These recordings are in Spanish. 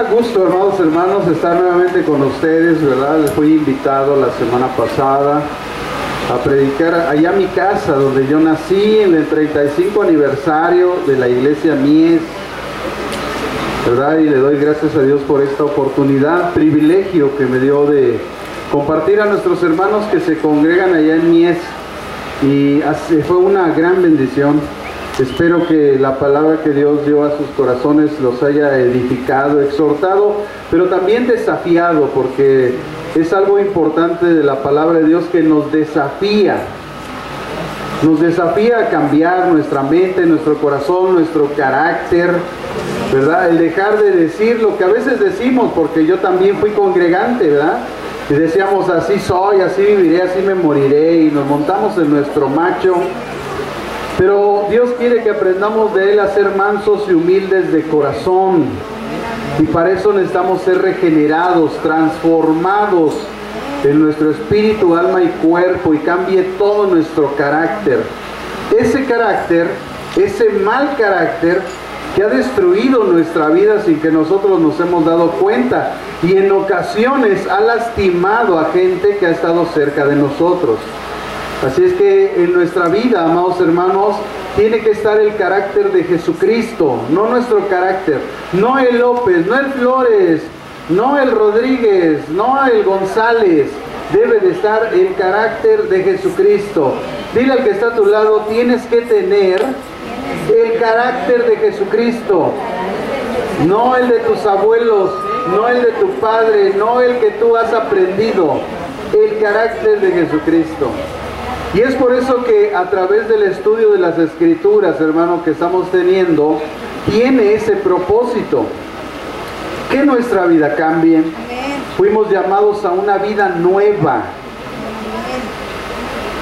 da gusto, hermanos, estar nuevamente con ustedes, ¿verdad? Les fui invitado la semana pasada a predicar allá a mi casa, donde yo nací, en el 35 aniversario de la iglesia Mies, ¿verdad? Y le doy gracias a Dios por esta oportunidad, privilegio que me dio de compartir a nuestros hermanos que se congregan allá en Mies. Y fue una gran bendición. Espero que la palabra que Dios dio a sus corazones los haya edificado, exhortado, pero también desafiado, porque es algo importante de la palabra de Dios que nos desafía a cambiar nuestra mente, nuestro corazón, nuestro carácter, ¿verdad? El dejar de decir lo que a veces decimos, porque yo también fui congregante, ¿verdad? Y decíamos, así soy, así viviré, así me moriré, y nos montamos en nuestro macho. Pero Dios quiere que aprendamos de Él a ser mansos y humildes de corazón. Y para eso necesitamos ser regenerados, transformados en nuestro espíritu, alma y cuerpo, y cambie todo nuestro carácter. Ese carácter, ese mal carácter que ha destruido nuestra vida sin que nosotros nos hemos dado cuenta, y en ocasiones ha lastimado a gente que ha estado cerca de nosotros. Así es que en nuestra vida, amados hermanos, tiene que estar el carácter de Jesucristo, no nuestro carácter, no el López, no el Flores, no el Rodríguez, no el González. Debe de estar el carácter de Jesucristo. Dile al que está a tu lado, tienes que tener el carácter de Jesucristo, no el de tus abuelos, no el de tu padre, no el que tú has aprendido, el carácter de Jesucristo. Y es por eso que a través del estudio de las Escrituras, hermano, que estamos teniendo, tiene ese propósito, que nuestra vida cambie. Fuimos llamados a una vida nueva,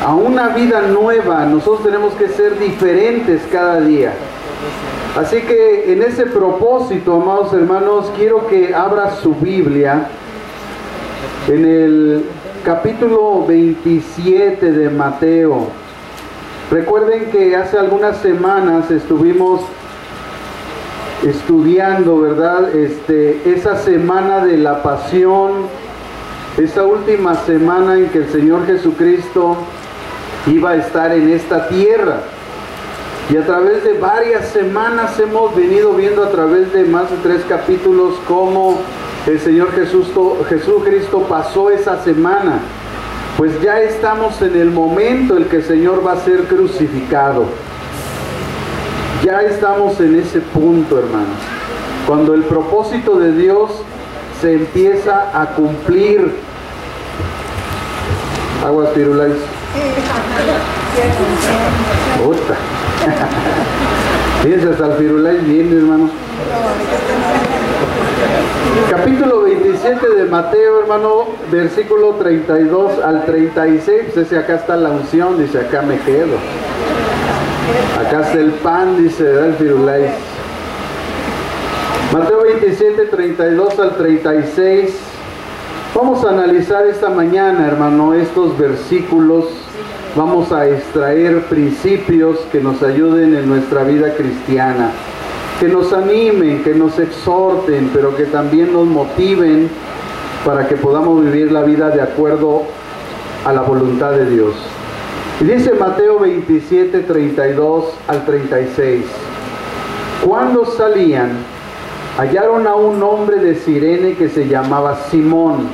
a una vida nueva. Nosotros tenemos que ser diferentes cada día. Así que en ese propósito, amados hermanos, quiero que abra su Biblia en el capítulo 27 de Mateo. Recuerden que hace algunas semanas estuvimos estudiando, ¿verdad? Esa semana de la pasión, esa última semana en que el Señor Jesucristo iba a estar en esta tierra. Y a través de varias semanas hemos venido viendo, a través de más de 3 capítulos, cómo el Señor Jesucristo pasó esa semana. Pues ya estamos en el momento en que el Señor va a ser crucificado. Ya estamos en ese punto, hermanos, cuando el propósito de Dios se empieza a cumplir. Aguas Firulais. Puta. Fíjense, hasta el Firulais viene, hermano. Capítulo 27 de Mateo, hermano, versículo 32 al 36. Pues ese acá está la unción, dice, acá me quedo. Acá está el pan, dice, da el Firulais. Mateo 27, 32 al 36. Vamos a analizar esta mañana, hermano, estos versículos. Vamos a extraer principios que nos ayuden en nuestra vida cristiana, que nos animen, que nos exhorten, pero que también nos motiven para que podamos vivir la vida de acuerdo a la voluntad de Dios. Y dice Mateo 27, 32 al 36. Cuando salían, hallaron a un hombre de Cirene que se llamaba Simón.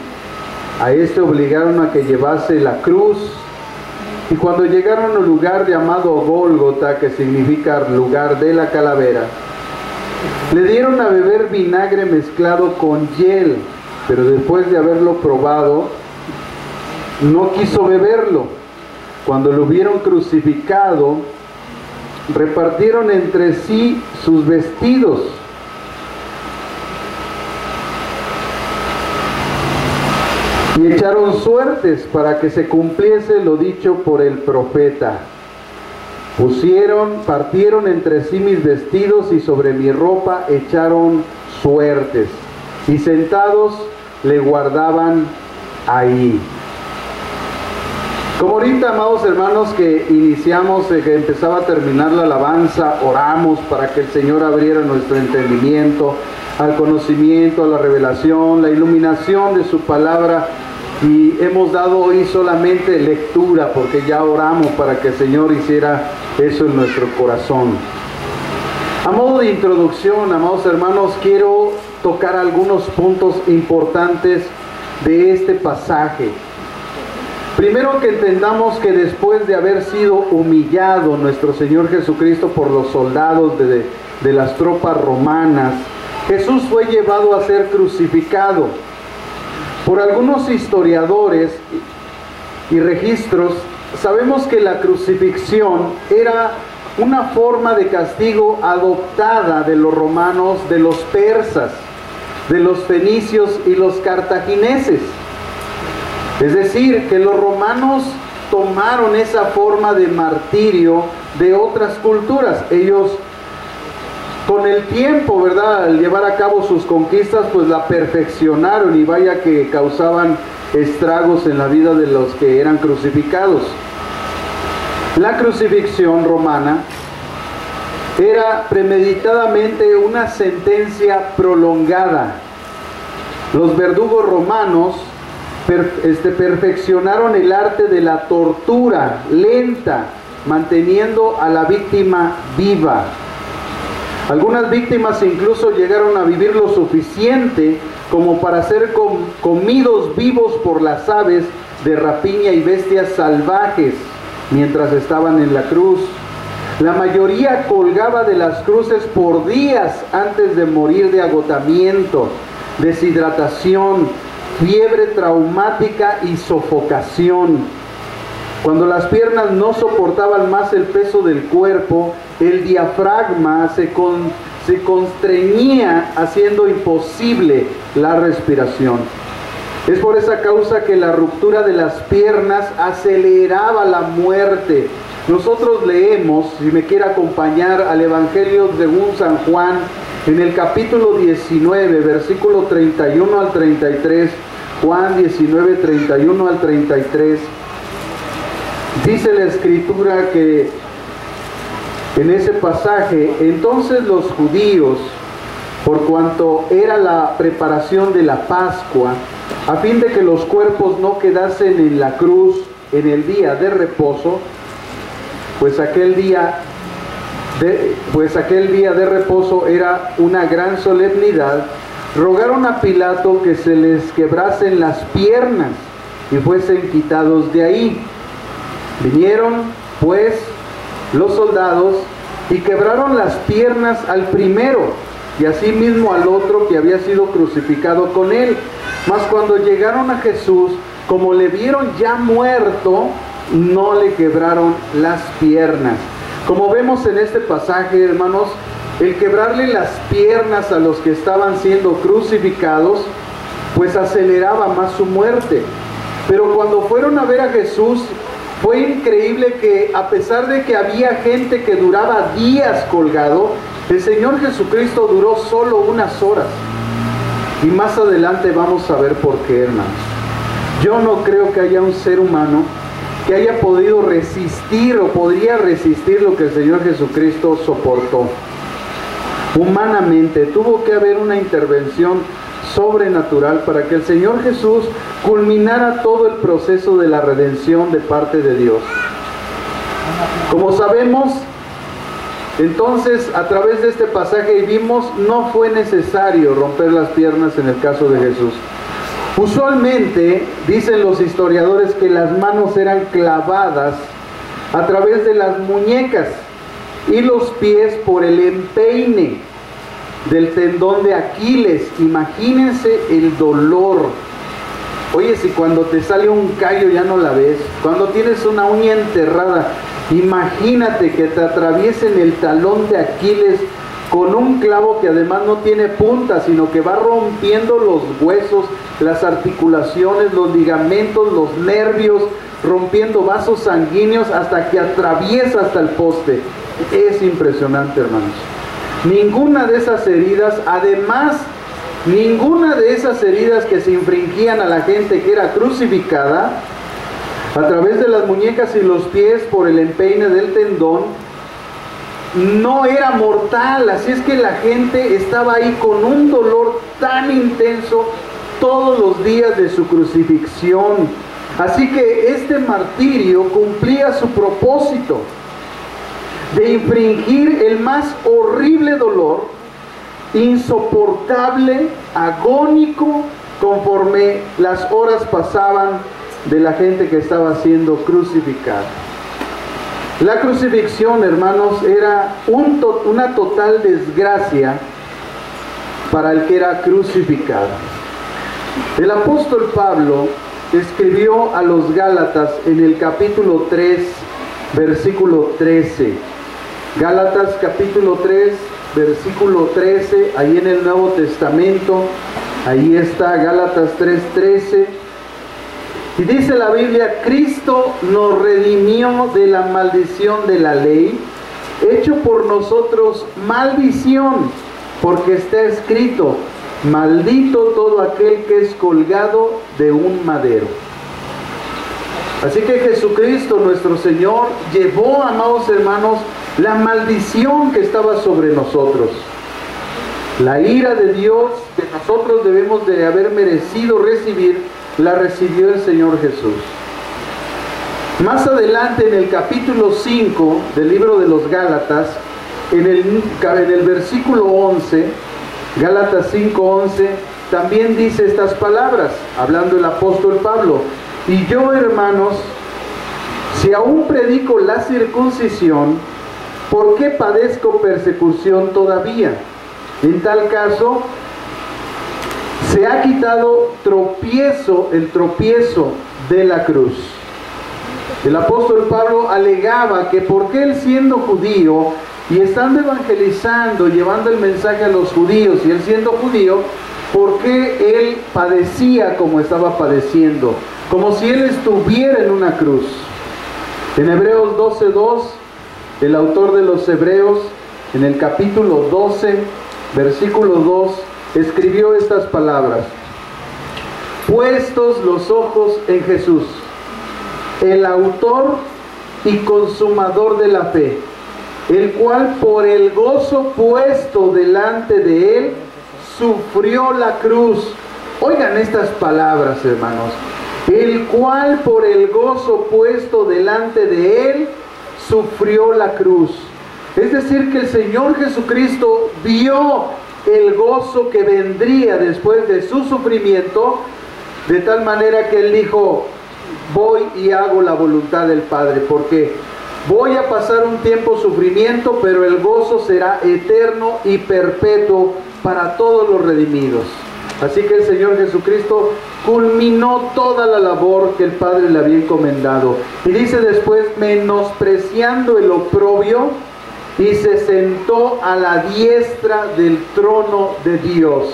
A este obligaron a que llevase la cruz. Y cuando llegaron al lugar llamado Gólgota, que significa lugar de la calavera, le dieron a beber vinagre mezclado con hiel, pero después de haberlo probado, no quiso beberlo. Cuando lo hubieron crucificado, repartieron entre sí sus vestidos. Y echaron suertes para que se cumpliese lo dicho por el profeta. Partieron entre sí mis vestidos y sobre mi ropa echaron suertes. Y sentados le guardaban ahí. Como ahorita, amados hermanos, que iniciamos, que empezaba a terminar la alabanza, oramos para que el Señor abriera nuestro entendimiento, al conocimiento, a la revelación, la iluminación de su palabra. Y hemos dado hoy solamente lectura porque ya oramos para que el Señor hiciera eso en nuestro corazón. A modo de introducción, amados hermanos, quiero tocar algunos puntos importantes de este pasaje. Primero, que entendamos que después de haber sido humillado nuestro Señor Jesucristo por los soldados de las tropas romanas, Jesús fue llevado a ser crucificado. Por algunos historiadores y registros, sabemos que la crucifixión era una forma de castigo adoptada de los romanos, de los persas, de los fenicios y los cartagineses. Es decir, que los romanos tomaron esa forma de martirio de otras culturas. Ellos, con el tiempo, ¿verdad?, al llevar a cabo sus conquistas, pues la perfeccionaron, y vaya que causaban estragos en la vida de los que eran crucificados. La crucifixión romana era premeditadamente una sentencia prolongada. Los verdugos romanos perfeccionaron el arte de la tortura lenta, manteniendo a la víctima viva. Algunas víctimas incluso llegaron a vivir lo suficiente como para ser comidos vivos por las aves de rapiña y bestias salvajes mientras estaban en la cruz. La mayoría colgaba de las cruces por días antes de morir de agotamiento, deshidratación, fiebre traumática y sofocación. Cuando las piernas no soportaban más el peso del cuerpo, el diafragma se constreñía, haciendo imposible la respiración. Es por esa causa que la ruptura de las piernas aceleraba la muerte. Nosotros leemos, si me quiere acompañar, al Evangelio según San Juan, en el capítulo 19, versículo 31 al 33, Juan 19, 31 al 33, dice la Escritura que en ese pasaje, entonces los judíos, por cuanto era la preparación de la Pascua, a fin de que los cuerpos no quedasen en la cruz en el día de reposo, pues aquel día de reposo era una gran solemnidad, rogaron a Pilato que se les quebrasen las piernas y fuesen quitados de ahí. Vinieron, pues, los soldados y quebraron las piernas al primero y asimismo al otro que había sido crucificado con él. Mas cuando llegaron a Jesús, como le vieron ya muerto, no le quebraron las piernas. Como vemos en este pasaje, hermanos, el quebrarle las piernas a los que estaban siendo crucificados, pues aceleraba más su muerte. Pero cuando fueron a ver a Jesús, fue increíble que a pesar de que había gente que duraba días colgado, el Señor Jesucristo duró solo unas horas. Y más adelante vamos a ver por qué, hermanos. Yo no creo que haya un ser humano que haya podido resistir o podría resistir lo que el Señor Jesucristo soportó. Humanamente tuvo que haber una intervención sobrenatural para que el Señor Jesús culminara todo el proceso de la redención de parte de Dios. Como sabemos, entonces, a través de este pasaje vimos, no fue necesario romper las piernas en el caso de Jesús. Usualmente, dicen los historiadores, que las manos eran clavadas a través de las muñecas y los pies por el empeine del tendón de Aquiles. Imagínense el dolor. Oye, si cuando te sale un callo ya no la ves, cuando tienes una uña enterrada, imagínate que te atraviesen el talón de Aquiles con un clavo que además no tiene punta, sino que va rompiendo los huesos, las articulaciones, los ligamentos, los nervios, rompiendo vasos sanguíneos hasta que atraviesa hasta el poste. Es impresionante, hermanos. Ninguna de esas heridas, además, ninguna de esas heridas que se infringían a la gente que era crucificada, a través de las muñecas y los pies por el empeine del tendón, no era mortal, así es que la gente estaba ahí con un dolor tan intenso todos los días de su crucifixión. Así que este martirio cumplía su propósito de infringir el más horrible dolor, insoportable, agónico, conforme las horas pasaban de la gente que estaba siendo crucificada. La crucifixión, hermanos, era una total desgracia para el que era crucificado. El apóstol Pablo escribió a los Gálatas en el capítulo 3, versículo 13. Gálatas capítulo 3, versículo 13, ahí en el Nuevo Testamento, ahí está Gálatas 3:13. Y dice la Biblia: Cristo nos redimió de la maldición de la ley, hecho por nosotros maldición, porque está escrito: maldito todo aquel que es colgado de un madero. Así que Jesucristo nuestro Señor llevó, amados hermanos, la maldición que estaba sobre nosotros. La ira de Dios que nosotros debemos de haber merecido recibir, la recibió el Señor Jesús. Más adelante en el capítulo 5 del libro de los Gálatas, en el versículo 11, Gálatas 5:11, también dice estas palabras, hablando el apóstol Pablo: y yo, hermanos, si aún predico la circuncisión, ¿por qué padezco persecución todavía? En tal caso, se ha quitado el tropiezo de la cruz. El apóstol Pablo alegaba que porque él, siendo judío y estando evangelizando, llevando el mensaje a los judíos, y él siendo judío, ¿por qué él padecía como estaba padeciendo? Como si él estuviera en una cruz. En Hebreos 12:2, el autor de los Hebreos, en el capítulo 12, versículo 2, escribió estas palabras: puestos los ojos en Jesús, el autor y consumador de la fe, el cual por el gozo puesto delante de él sufrió la cruz. Oigan estas palabras, hermanos: el cual por el gozo puesto delante de él sufrió la cruz. Es decir, que el Señor Jesucristo vio el gozo que vendría después de su sufrimiento, de tal manera que él dijo: voy y hago la voluntad del Padre, porque voy a pasar un tiempo sufrimiento, pero el gozo será eterno y perpetuo para todos los redimidos. Así que el Señor Jesucristo culminó toda la labor que el Padre le había encomendado. Y dice después: menospreciando el oprobio, y se sentó a la diestra del trono de Dios.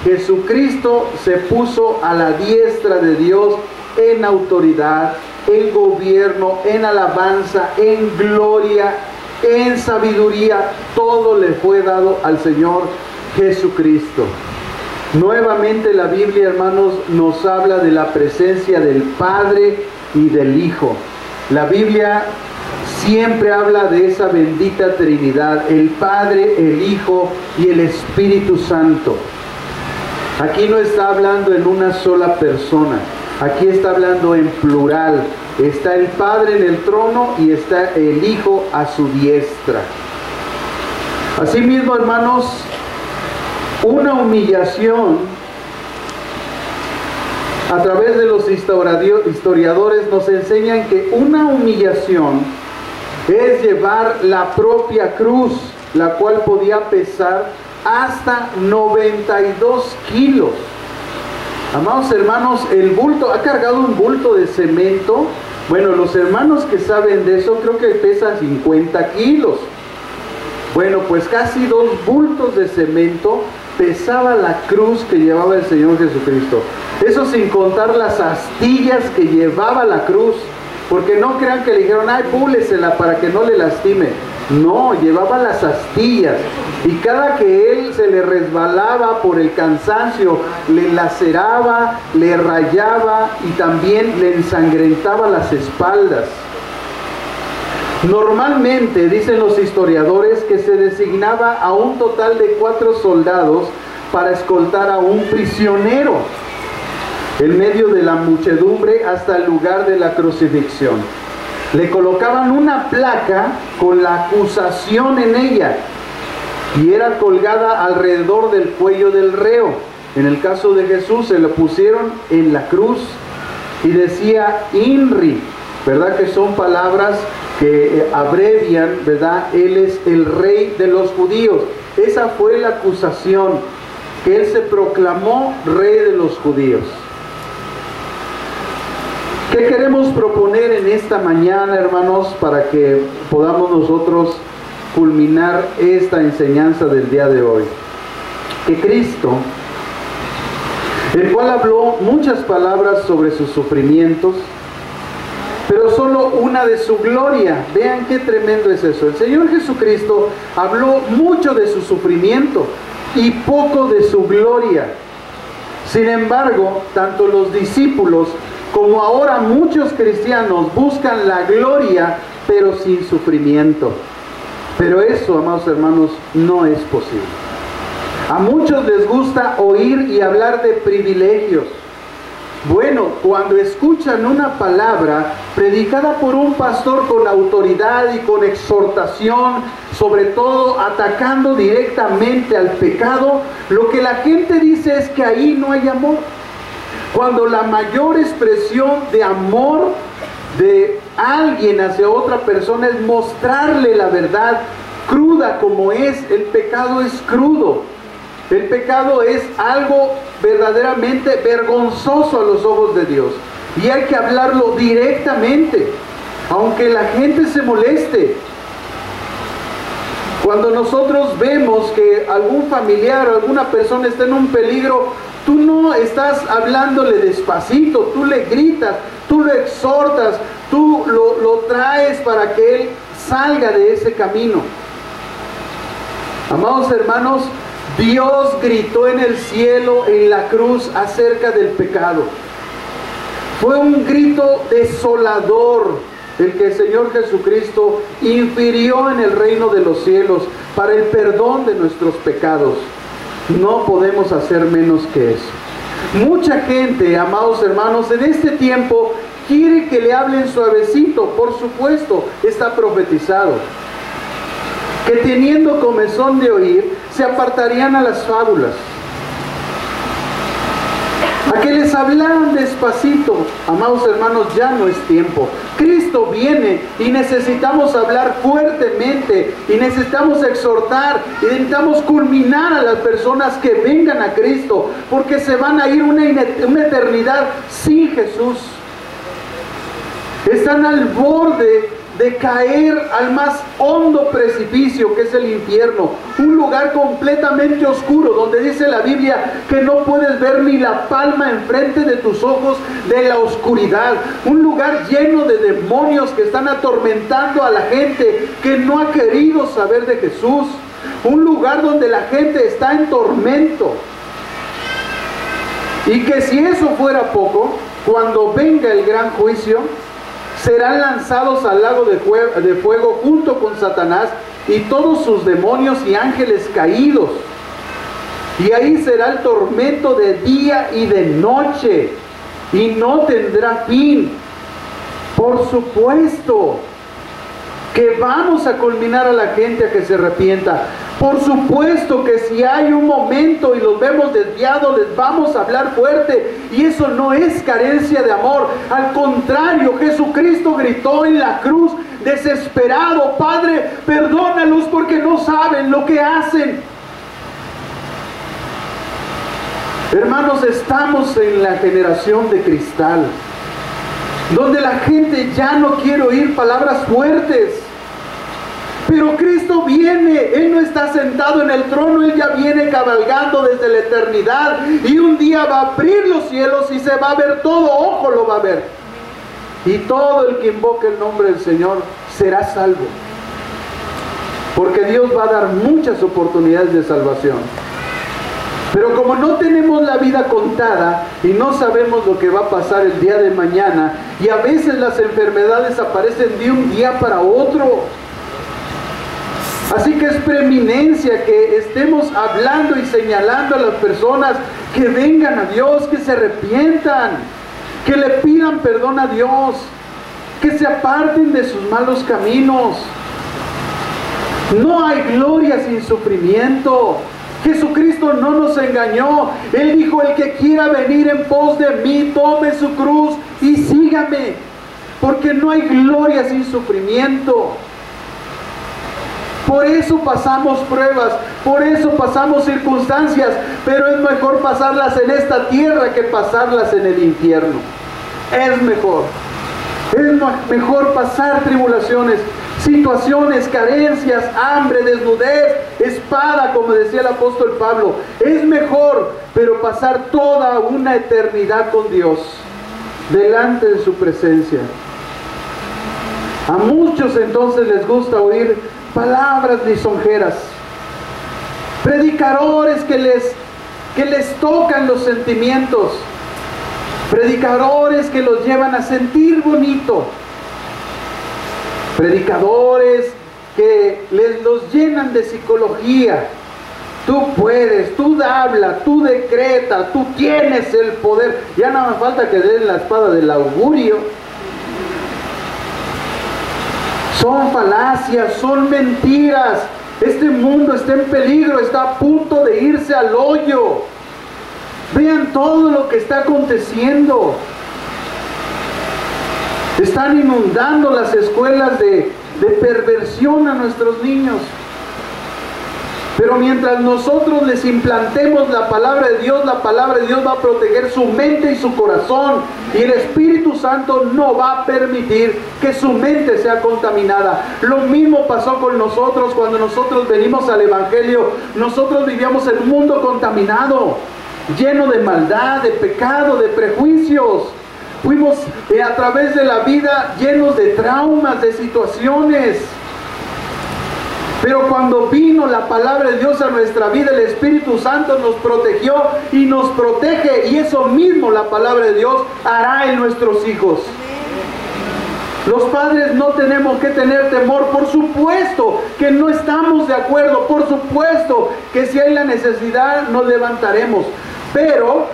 Jesucristo se puso a la diestra de Dios en autoridad, en gobierno, en alabanza, en gloria, en sabiduría. Todo le fue dado al Señor Jesucristo. Nuevamente la Biblia, hermanos, nos habla de la presencia del Padre y del Hijo. La Biblia siempre habla de esa bendita Trinidad: el Padre, el Hijo y el Espíritu Santo. Aquí no está hablando en una sola persona, aquí está hablando en plural. Está el Padre en el trono y está el Hijo a su diestra. Asimismo, hermanos, una humillación, a través de los historiadores nos enseñan que una humillación es llevar la propia cruz, la cual podía pesar hasta 92 kilos. Amados hermanos, el bulto, ha cargado un bulto de cemento. Bueno, los hermanos que saben de eso, creo que pesa 50 kilos. Bueno, pues casi 2 bultos de cemento pesaba la cruz que llevaba el Señor Jesucristo. Eso sin contar las astillas que llevaba la cruz. Porque no crean que le dijeron: ay, púlesela para que no le lastime. No, llevaba las astillas. Y cada que él se le resbalaba por el cansancio, le laceraba, le rayaba y también le ensangrentaba las espaldas. Normalmente, dicen los historiadores, que se designaba a un total de 4 soldados para escoltar a un prisionero en medio de la muchedumbre hasta el lugar de la crucifixión. Le colocaban una placa con la acusación en ella y era colgada alrededor del cuello del reo. En el caso de Jesús se lo pusieron en la cruz y decía INRI, ¿verdad? Que son palabras que abrevian, ¿verdad? Él es el rey de los judíos. Esa fue la acusación, que él se proclamó rey de los judíos. ¿Qué queremos proponer en esta mañana, hermanos, para que podamos nosotros culminar esta enseñanza del día de hoy? Que Cristo, el cual habló muchas palabras sobre sus sufrimientos, pero solo una de su gloria. Vean qué tremendo es eso. El Señor Jesucristo habló mucho de su sufrimiento y poco de su gloria. Sin embargo, tanto los discípulos como ahora muchos cristianos buscan la gloria, pero sin sufrimiento. Pero eso, amados hermanos, no es posible. A muchos les gusta oír y hablar de privilegios. Bueno, cuando escuchan una palabra predicada por un pastor con autoridad y con exhortación, sobre todo atacando directamente al pecado, lo que la gente dice es que ahí no hay amor. Cuando la mayor expresión de amor de alguien hacia otra persona es mostrarle la verdad cruda como es, el pecado es crudo. El pecado es algo verdaderamente vergonzoso a los ojos de Dios. Y hay que hablarlo directamente, aunque la gente se moleste. Cuando nosotros vemos que algún familiar o alguna persona está en un peligro, tú no estás hablándole despacito, tú le gritas, tú lo exhortas, tú lo traes para que él salga de ese camino. Amados hermanos, Dios gritó en el cielo, en la cruz, acerca del pecado. Fue un grito desolador el que el Señor Jesucristo infirió en el reino de los cielos para el perdón de nuestros pecados. No podemos hacer menos que eso. Mucha gente, amados hermanos, en este tiempo quiere que le hablen suavecito. Por supuesto, está profetizado que teniendo comezón de oír, se apartarían a las fábulas, a que les hablaran despacito. Amados hermanos, ya no es tiempo. Cristo viene y necesitamos hablar fuertemente, y necesitamos exhortar, y necesitamos culminar a las personas que vengan a Cristo, porque se van a ir una eternidad sin Jesús. Están al borde de caer al más hondo precipicio, que es el infierno, un lugar completamente oscuro, donde dice la Biblia que no puedes ver ni la palma enfrente de tus ojos de la oscuridad, un lugar lleno de demonios que están atormentando a la gente que no ha querido saber de Jesús, un lugar donde la gente está en tormento. Y que si eso fuera poco, cuando venga el gran juicio, serán lanzados al lago de fuego junto con Satanás y todos sus demonios y ángeles caídos. Y ahí será el tormento de día y de noche, y no tendrá fin. Por supuesto que vamos a culminar a la gente a que se arrepienta. Por supuesto que si hay un momento y los vemos desviados, les vamos a hablar fuerte, y eso no es carencia de amor. Al contrario, Jesucristo gritó en la cruz desesperado: Padre, perdónalos porque no saben lo que hacen. Hermanos, estamos en la generación de cristal, donde la gente ya no quiere oír palabras fuertes. Pero Cristo viene, Él no está sentado en el trono, Él ya viene cabalgando desde la eternidad, y un día va a abrir los cielos y se va a ver, todo ojo lo va a ver, y todo el que invoque el nombre del Señor será salvo, porque Dios va a dar muchas oportunidades de salvación. Pero como no tenemos la vida contada y no sabemos lo que va a pasar el día de mañana, y a veces las enfermedades aparecen de un día para otro. Así que es preeminencia que estemos hablando y señalando a las personas que vengan a Dios, que se arrepientan, que le pidan perdón a Dios, que se aparten de sus malos caminos. No hay gloria sin sufrimiento. Jesucristo no nos engañó. Él dijo: el que quiera venir en pos de mí, tome su cruz y sígame, porque no hay gloria sin sufrimiento. Por eso pasamos pruebas, por eso pasamos circunstancias, pero es mejor pasarlas en esta tierra que pasarlas en el infierno. Es mejor pasar tribulaciones, situaciones, carencias, hambre, desnudez, espada, como decía el apóstol Pablo. Es mejor, pero pasar toda una eternidad con Dios, delante de su presencia. A muchos entonces les gusta oír palabras lisonjeras, predicadores que les tocan los sentimientos, predicadores que los llevan a sentir bonito, predicadores que los llenan de psicología. Tú puedes, tú habla, tú decreta, tú tienes el poder. Ya no me falta que den la espada del augurio. Son falacias, son mentiras. Este mundo está en peligro, está a punto de irse al hoyo. Vean todo lo que está aconteciendo. Están inundando las escuelas de perversión a nuestros niños. Pero mientras nosotros les implantemos la palabra de Dios va a proteger su mente y su corazón. Y el Espíritu Santo no va a permitir que su mente sea contaminada. Lo mismo pasó con nosotros cuando nosotros venimos al Evangelio. Nosotros vivíamos en un mundo contaminado, lleno de maldad, de pecado, de prejuicios. Fuimos a través de la vida llenos de traumas, de situaciones. Pero cuando vino la palabra de Dios a nuestra vida, el Espíritu Santo nos protegió y nos protege. Y eso mismo la palabra de Dios hará en nuestros hijos. Los padres no tenemos que tener temor. Por supuesto que no estamos de acuerdo. Por supuesto que si hay la necesidad nos levantaremos. Pero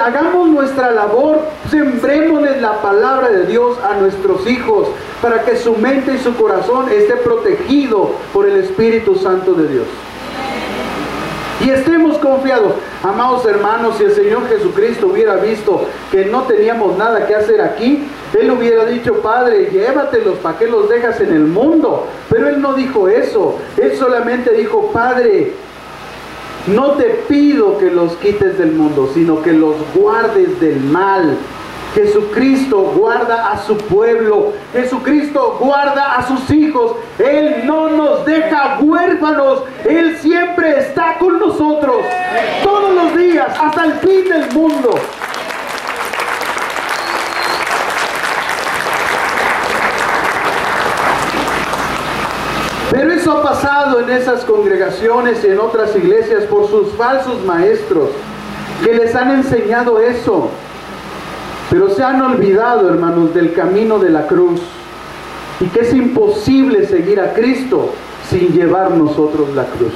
hagamos nuestra labor, sembrémosles la palabra de Dios a nuestros hijos para que su mente y su corazón esté protegido por el Espíritu Santo de Dios. Y estemos confiados. Amados hermanos, si el Señor Jesucristo hubiera visto que no teníamos nada que hacer aquí, Él hubiera dicho: Padre, llévatelos, ¿para qué los dejas en el mundo? Pero Él no dijo eso. Él solamente dijo: Padre, no te pido que los quites del mundo, sino que los guardes del mal. Jesucristo guarda a su pueblo. Jesucristo guarda a sus hijos. Él no nos deja huérfanos. Él siempre está con nosotros. Todos los días, hasta el fin del mundo. Pero eso ha pasado en esas congregaciones y en otras iglesias por sus falsos maestros que les han enseñado eso. Pero se han olvidado, hermanos, del camino de la cruz y que es imposible seguir a Cristo sin llevar nosotros la cruz.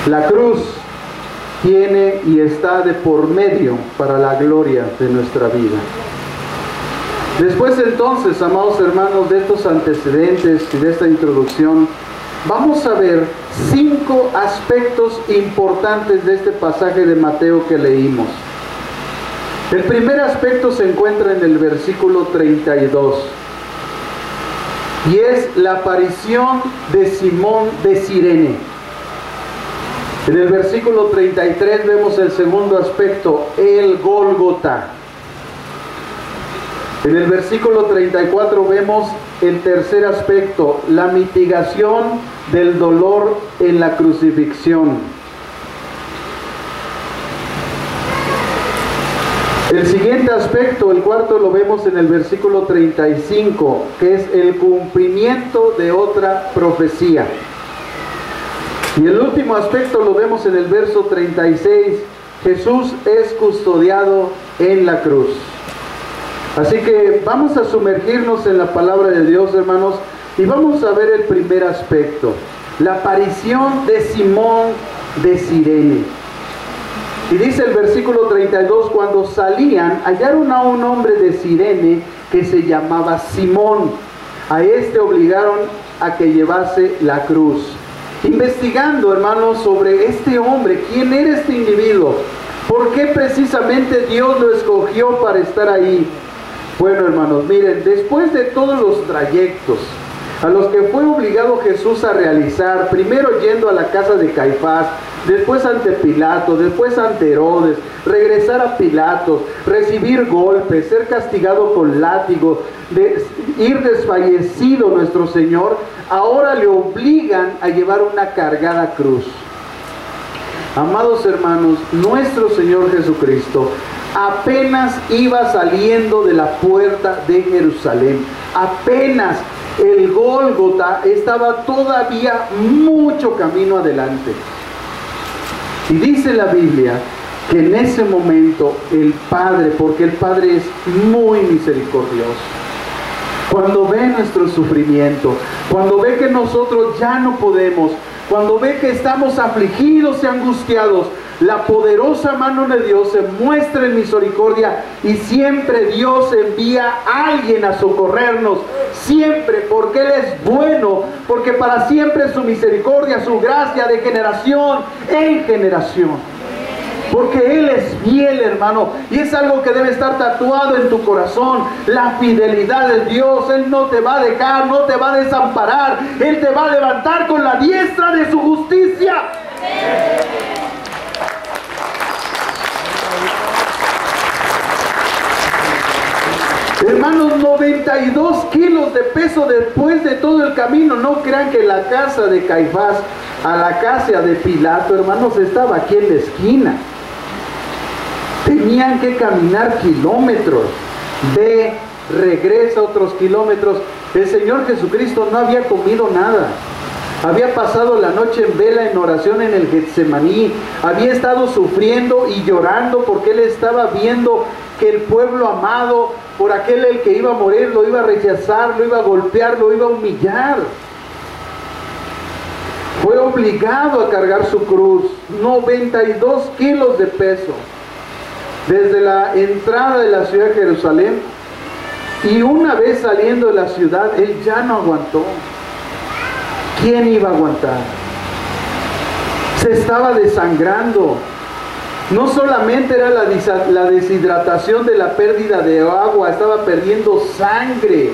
La cruz tiene y está de por medio para la gloria de nuestra vida. Después entonces, amados hermanos, de estos antecedentes y de esta introducción, vamos a ver 5 aspectos importantes de este pasaje de Mateo que leímos. El primer aspecto se encuentra en el versículo 32 y es la aparición de Simón de Cirene. En el versículo 33 vemos el segundo aspecto, el Gólgota. En el versículo 34 vemos el tercer aspecto, la mitigación del dolor en la crucifixión. El siguiente aspecto, el cuarto, lo vemos en el versículo 35, que es el cumplimiento de otra profecía. Y el último aspecto lo vemos en el verso 36. Jesús es custodiado en la cruz. Así que vamos a sumergirnos en la palabra de Dios, hermanos, y vamos a ver el primer aspecto, la aparición de Simón de Cirene. Y dice el versículo 32, cuando salían, hallaron a un hombre de Cirene que se llamaba Simón. A este obligaron a que llevase la cruz. Investigando, hermanos, sobre este hombre, quién era este individuo, por qué precisamente Dios lo escogió para estar ahí. Bueno, hermanos, miren, después de todos los trayectos a los que fue obligado Jesús a realizar, primero yendo a la casa de Caifás, después ante Pilato, después ante Herodes, regresar a Pilatos, recibir golpes, ser castigado con látigo, ir desfallecido nuestro Señor, ahora le obligan a llevar una cargada cruz. Amados hermanos, nuestro Señor Jesucristo apenas iba saliendo de la puerta de Jerusalén, apenas el Gólgota estaba todavía mucho camino adelante. Y dice la Biblia que en ese momento el Padre, porque el Padre es muy misericordioso, cuando ve nuestro sufrimiento, cuando ve que nosotros ya no podemos, cuando ve que estamos afligidos y angustiados, la poderosa mano de Dios se muestra en misericordia y siempre Dios envía a alguien a socorrernos, siempre, porque Él es bueno, porque para siempre es su misericordia, su gracia de generación en generación. Porque Él es fiel, hermano, y es algo que debe estar tatuado en tu corazón, la fidelidad de Dios. Él no te va a dejar, no te va a desamparar, Él te va a levantar con la diestra de su justicia. Hermanos, 92 kilos de peso después de todo el camino. No crean que la casa de Caifás a la casa de Pilato, hermanos, estaba aquí en la esquina. Tenían que caminar kilómetros. Ve, regresa otros kilómetros. El Señor Jesucristo no había comido nada. Había pasado la noche en vela en oración en el Getsemaní. Había estado sufriendo y llorando porque Él estaba viendo que el pueblo amado por aquel el que iba a morir lo iba a rechazar, lo iba a golpear, lo iba a humillar. Fue obligado a cargar su cruz, 92 kilos de peso, desde la entrada de la ciudad de Jerusalén, y una vez saliendo de la ciudad, Él ya no aguantó. ¿Quién iba a aguantar? Se estaba desangrando. No solamente era la deshidratación de la pérdida de agua, estaba perdiendo sangre.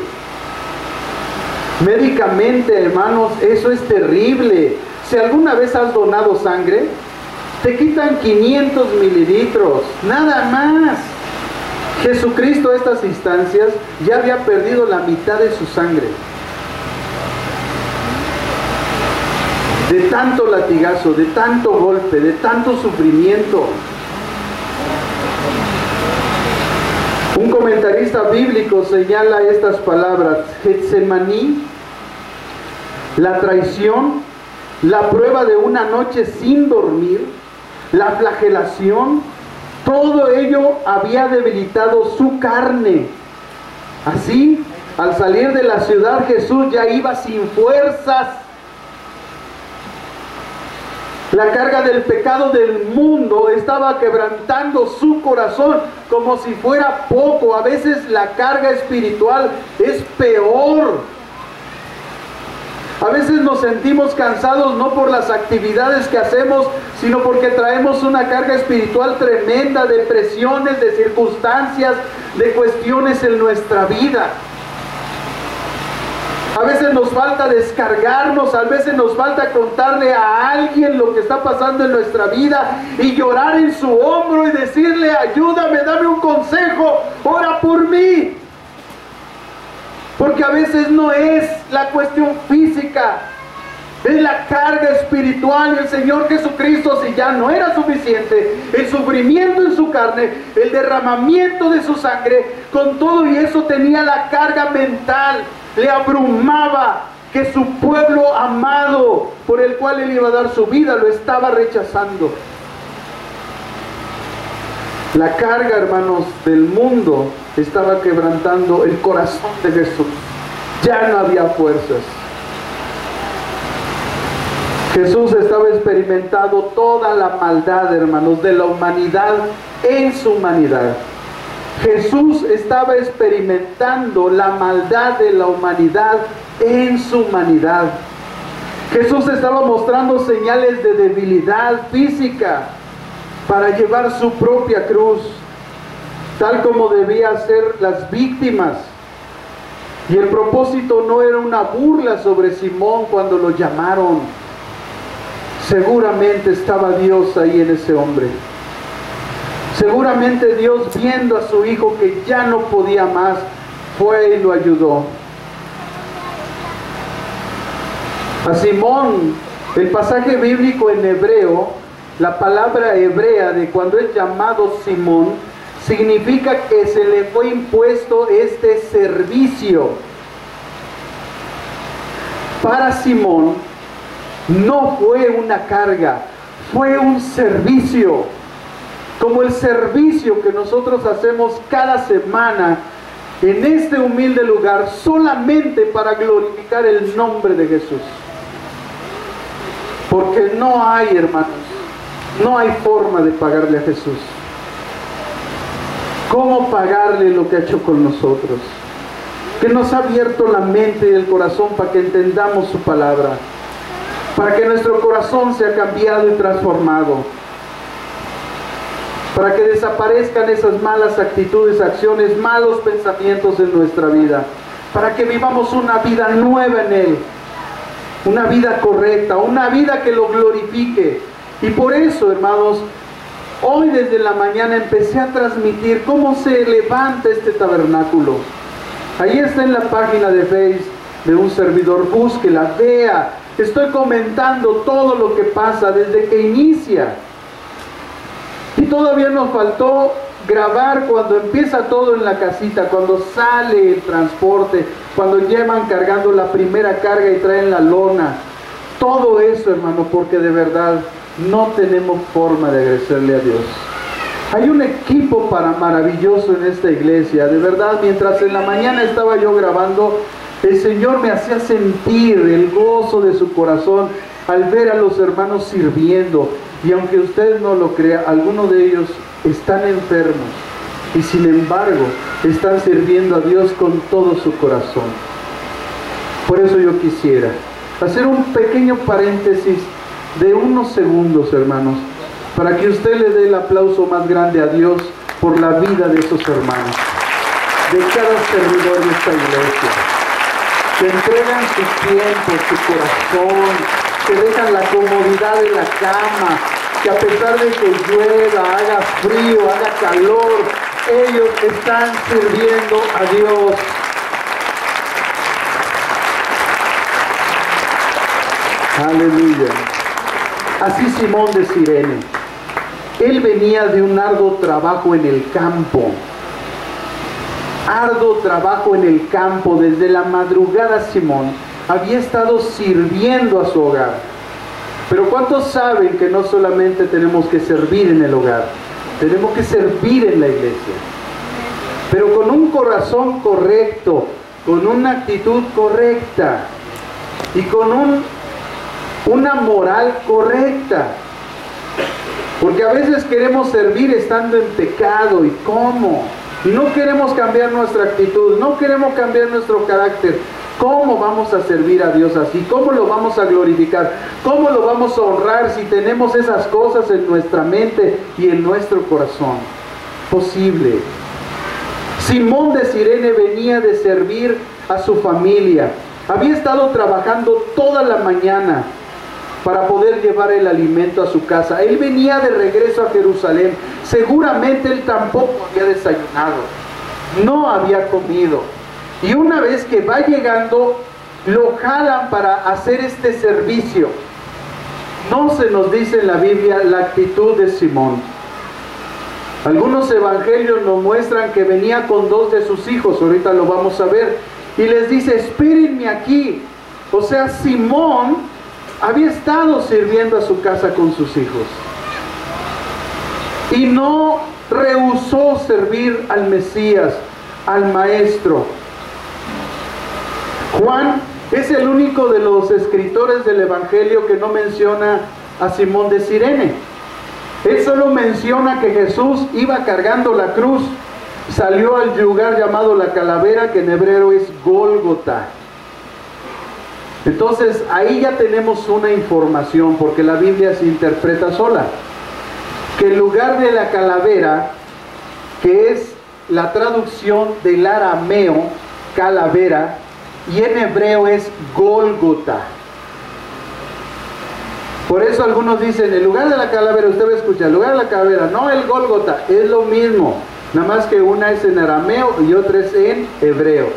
Médicamente, hermanos, eso es terrible. Si alguna vez has donado sangre, te quitan 500 mililitros, nada más. Jesucristo a estas instancias ya había perdido la mitad de su sangre. De tanto latigazo, de tanto golpe, de tanto sufrimiento. Un comentarista bíblico señala estas palabras: Getsemaní, la traición, la prueba de una noche sin dormir, la flagelación, todo ello había debilitado su carne. Así, al salir de la ciudad, Jesús ya iba sin fuerzas. La carga del pecado del mundo estaba quebrantando su corazón como si fuera poco. A veces la carga espiritual es peor. A veces nos sentimos cansados no por las actividades que hacemos, sino porque traemos una carga espiritual tremenda de presiones, de circunstancias, de cuestiones en nuestra vida. A veces nos falta descargarnos, a veces nos falta contarle a alguien lo que está pasando en nuestra vida y llorar en su hombro y decirle: ayúdame, dame un consejo, ora por mí. Porque a veces no es la cuestión física, es la carga espiritual. Y el Señor Jesucristo, si ya no era suficiente el sufrimiento en su carne, el derramamiento de su sangre, con todo y eso tenía la carga mental, le abrumaba, que su pueblo amado, por el cual él iba a dar su vida, lo estaba rechazando. La carga, hermanos, del mundo estaba quebrantando el corazón de Jesús. Ya no había fuerzas. Jesús estaba experimentando toda la maldad, hermanos, de la humanidad en su humanidad. Jesús estaba experimentando la maldad de la humanidad en su humanidad. Jesús estaba mostrando señales de debilidad física para llevar su propia cruz, tal como debía ser las víctimas. Y el propósito no era una burla sobre Simón cuando lo llamaron. Seguramente estaba Dios ahí en ese hombre. Seguramente Dios, viendo a su hijo que ya no podía más, fue y lo ayudó. A Simón, el pasaje bíblico en hebreo, la palabra hebrea de cuando es llamado Simón, significa que se le fue impuesto este servicio. Para Simón no fue una carga, fue un servicio, como el servicio que nosotros hacemos cada semana en este humilde lugar, solamente para glorificar el nombre de Jesús. Porque no hay, hermanos, no hay forma de pagarle a Jesús. ¿Cómo pagarle lo que ha hecho con nosotros? Que nos ha abierto la mente y el corazón para que entendamos su palabra, para que nuestro corazón sea cambiado y transformado, para que desaparezcan esas malas actitudes, acciones, malos pensamientos en nuestra vida, para que vivamos una vida nueva en Él, una vida correcta, una vida que lo glorifique. Y por eso, hermanos, hoy desde la mañana empecé a transmitir cómo se levanta este tabernáculo. Ahí está en la página de Facebook de un servidor, búsquela, vea. Estoy comentando todo lo que pasa desde que inicia. Y todavía nos faltó grabar cuando empieza todo en la casita, cuando sale el transporte, cuando llevan cargando la primera carga y traen la lona. Todo eso, hermano, porque de verdad no tenemos forma de agradecerle a Dios. Hay un equipo maravilloso en esta iglesia. De verdad, mientras en la mañana estaba yo grabando, el Señor me hacía sentir el gozo de su corazón al ver a los hermanos sirviendo. Y aunque usted no lo crea, algunos de ellos están enfermos y sin embargo están sirviendo a Dios con todo su corazón. Por eso yo quisiera hacer un pequeño paréntesis de unos segundos, hermanos, para que usted le dé el aplauso más grande a Dios por la vida de esos hermanos, de cada servidor de esta iglesia, que entregan su tiempo, su corazón, que dejan la comodidad de la cama, que a pesar de que llueva, haga frío, haga calor, ellos están sirviendo a Dios. Aleluya. Así Simón de Cirene, él venía de un arduo trabajo en el campo. Arduo trabajo en el campo. Desde la madrugada Simón había estado sirviendo a su hogar. Pero ¿cuántos saben que no solamente tenemos que servir en el hogar? Tenemos que servir en la iglesia. Pero con un corazón correcto, con una actitud correcta y con una moral correcta. Porque a veces queremos servir estando en pecado. ¿Y cómo? Y no queremos cambiar nuestra actitud, no queremos cambiar nuestro carácter. ¿Cómo vamos a servir a Dios así? ¿Cómo lo vamos a glorificar? ¿Cómo lo vamos a honrar si tenemos esas cosas en nuestra mente y en nuestro corazón? Posible. Simón de Cirene venía de servir a su familia. Había estado trabajando toda la mañana para poder llevar el alimento a su casa. Él venía de regreso a Jerusalén. Seguramente él tampoco había desayunado, no había comido. Y una vez que va llegando, lo jalan para hacer este servicio. No se nos dice en la Biblia la actitud de Simón. Algunos evangelios nos muestran que venía con 2 de sus hijos, ahorita lo vamos a ver, y les dice: espérenme aquí, O sea, Simón había estado sirviendo a su casa con sus hijos y no rehusó servir al Mesías, al Maestro. Juan es el único de los escritores del Evangelio que no menciona a Simón de Cirene. Él solo menciona que Jesús iba cargando la cruz, salió al lugar llamado la calavera, que en hebreo es Gólgota. Entonces ahí ya tenemos una información, porque la Biblia se interpreta sola, que el lugar de la calavera, que es la traducción del arameo calavera, y en hebreo es Gólgota. Por eso algunos dicen, el lugar de la calavera, usted va a escuchar, el lugar de la calavera, no el Gólgota, es lo mismo, nada más que una es en arameo y otra es en hebreo.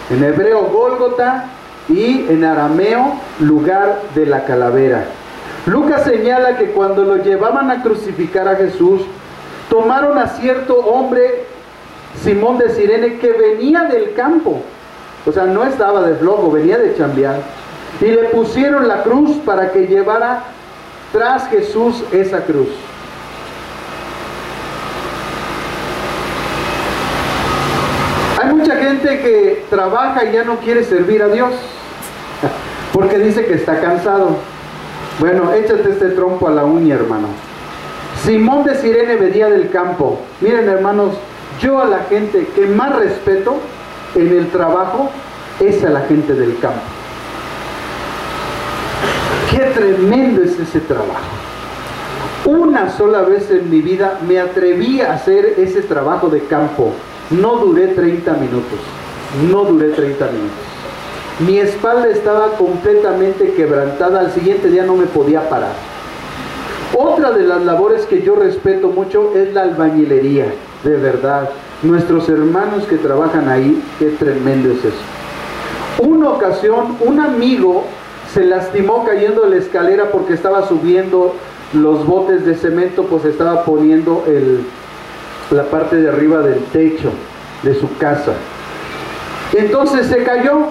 En hebreo Gólgota y en arameo lugar de la calavera. Lucas señala que cuando lo llevaban a crucificar a Jesús, tomaron a cierto hombre, Simón de Cirene, que venía del campo. O sea, no estaba de flojo, venía de chambear. Y le pusieron la cruz para que llevara tras Jesús esa cruz. Hay mucha gente que trabaja y ya no quiere servir a Dios, porque dice que está cansado. Bueno, échate este trompo a la uña, hermano. Simón de Cirene venía del campo. Miren, hermanos, yo a la gente que más respeto en el trabajo es a la gente del campo. Qué tremendo es ese trabajo. Una sola vez en mi vida me atreví a hacer ese trabajo de campo. No duré 30 minutos. No duré 30 minutos. Mi espalda estaba completamente quebrantada. Al siguiente día no me podía parar. Otra de las labores que yo respeto mucho es la albañilería. De verdad. Nuestros hermanos que trabajan ahí, qué tremendo es eso. Una ocasión, un amigo se lastimó cayendo de la escalera porque estaba subiendo los botes de cemento, pues estaba poniendo la parte de arriba del techo de su casa. Entonces se cayó.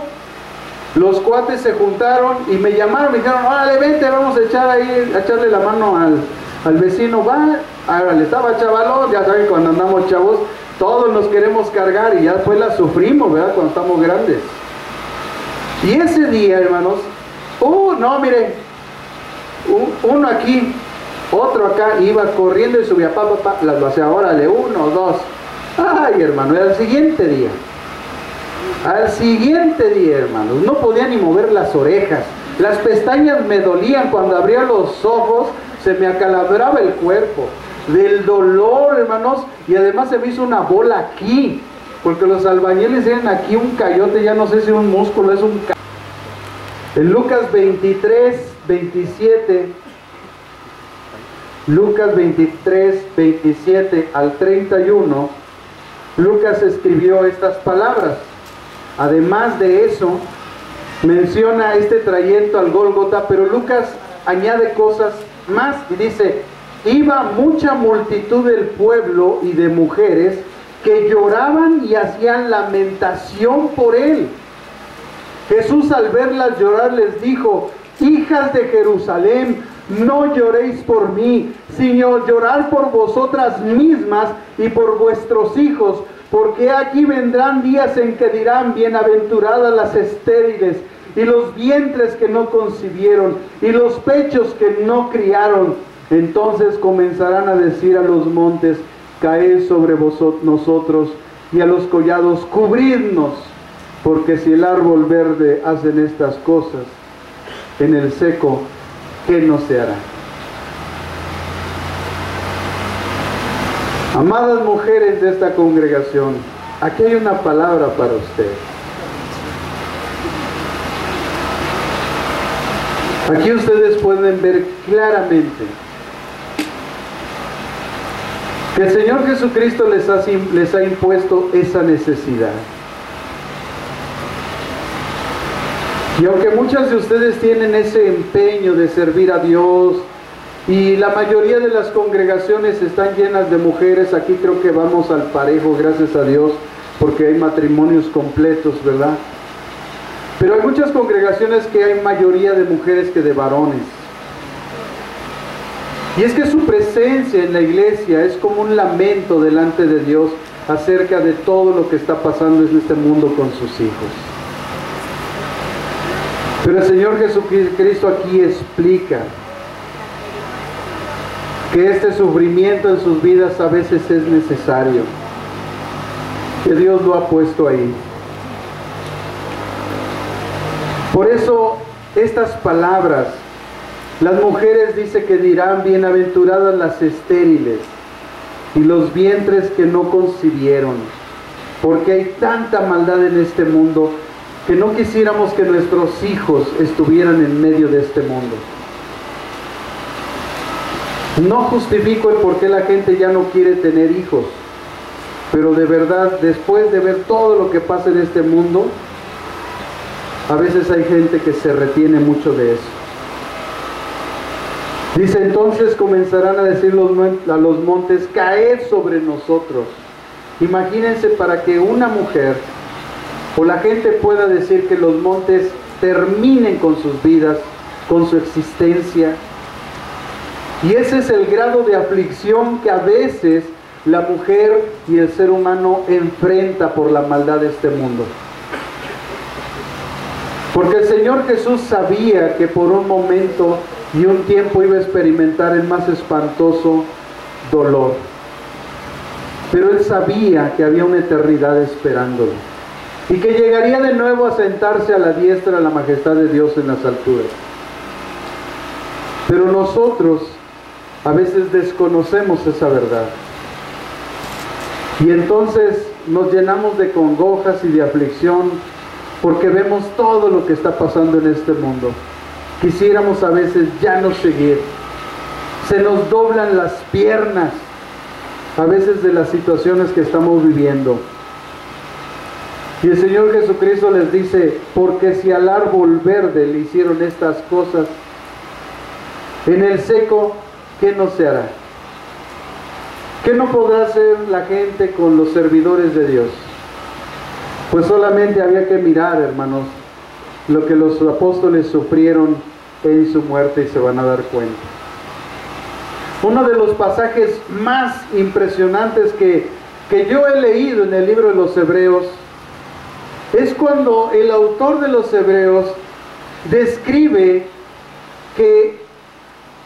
Los cuates se juntaron y me llamaron, me dijeron, órale, vente, vamos a echarle la mano al vecino. Va, le estaba chavalón, ya saben, cuando andamos chavos, todos nos queremos cargar y ya después la sufrimos, ¿verdad? Cuando estamos grandes. Y ese día, hermanos, no, mire, uno aquí, otro acá, iba corriendo y subía, las vacía, órale, 1, 2. Ay, hermano, y al siguiente día, hermanos, no podía ni mover las orejas, las pestañas me dolían, cuando abría los ojos, se me acalabraba el cuerpo, del dolor, hermanos, y además se me hizo una bola aquí, porque los albañiles tienen aquí un cayote, ya no sé si un músculo, es un En Lucas 23, 27, Lucas 23, 27 al 31, Lucas escribió estas palabras. Además de eso, menciona este trayecto al Gólgota, pero Lucas añade cosas más y dice, iba mucha multitud del pueblo y de mujeres que lloraban y hacían lamentación por él. Jesús, al verlas llorar, les dijo, hijas de Jerusalén, no lloréis por mí, sino llorad por vosotras mismas y por vuestros hijos, porque aquí vendrán días en que dirán, bienaventuradas las estériles, y los vientres que no concibieron, y los pechos que no criaron. Entonces comenzarán a decir a los montes, caed sobre nosotros, y a los collados, cubridnos, porque si el árbol verde hacen estas cosas, en el seco, ¿qué no se hará? Amadas mujeres de esta congregación, aquí hay una palabra para usted. Aquí ustedes pueden ver claramente que el Señor Jesucristo les ha impuesto esa necesidad. Y aunque muchas de ustedes tienen ese empeño de servir a Dios, y la mayoría de las congregaciones están llenas de mujeres, aquí creo que vamos al parejo, gracias a Dios, porque hay matrimonios completos, ¿verdad? Pero hay muchas congregaciones que hay mayoría de mujeres que de varones. Y es que su presencia en la iglesia es como un lamento delante de Dios acerca de todo lo que está pasando en este mundo con sus hijos. Pero el Señor Jesucristo aquí explica que este sufrimiento en sus vidas a veces es necesario, que Dios lo ha puesto ahí. Por eso estas palabras, las mujeres dice que dirán: bienaventuradas las estériles y los vientres que no concibieron, porque hay tanta maldad en este mundo que no quisiéramos que nuestros hijos estuvieran en medio de este mundo. No justifico el por qué la gente ya no quiere tener hijos, pero de verdad, después de ver todo lo que pasa en este mundo, a veces hay gente que se retiene mucho de eso. Dice: entonces comenzarán a decir a los montes: caed sobre nosotros. Imagínense, para que una mujer o la gente pueda decir que los montes terminen con sus vidas, con su existencia. Y ese es el grado de aflicción que a veces la mujer y el ser humano enfrenta por la maldad de este mundo. Porque el Señor Jesús sabía que por un momento y un tiempo iba a experimentar el más espantoso dolor. Pero Él sabía que había una eternidad esperándolo y que llegaría de nuevo a sentarse a la diestra de la majestad de Dios en las alturas. Pero nosotros a veces desconocemos esa verdad. Y entonces nos llenamos de congojas y de aflicción porque vemos todo lo que está pasando en este mundo. Quisiéramos a veces ya no seguir. Se nos doblan las piernas a veces de las situaciones que estamos viviendo. Y el Señor Jesucristo les dice: porque si al árbol verde le hicieron estas cosas, en el seco, ¿qué no se hará? ¿Qué no podrá hacer la gente con los servidores de Dios? Pues solamente había que mirar, hermanos, lo que los apóstoles sufrieron en su muerte y se van a dar cuenta. Uno de los pasajes más impresionantes que yo he leído en el libro de los Hebreos es cuando el autor de los Hebreos describe que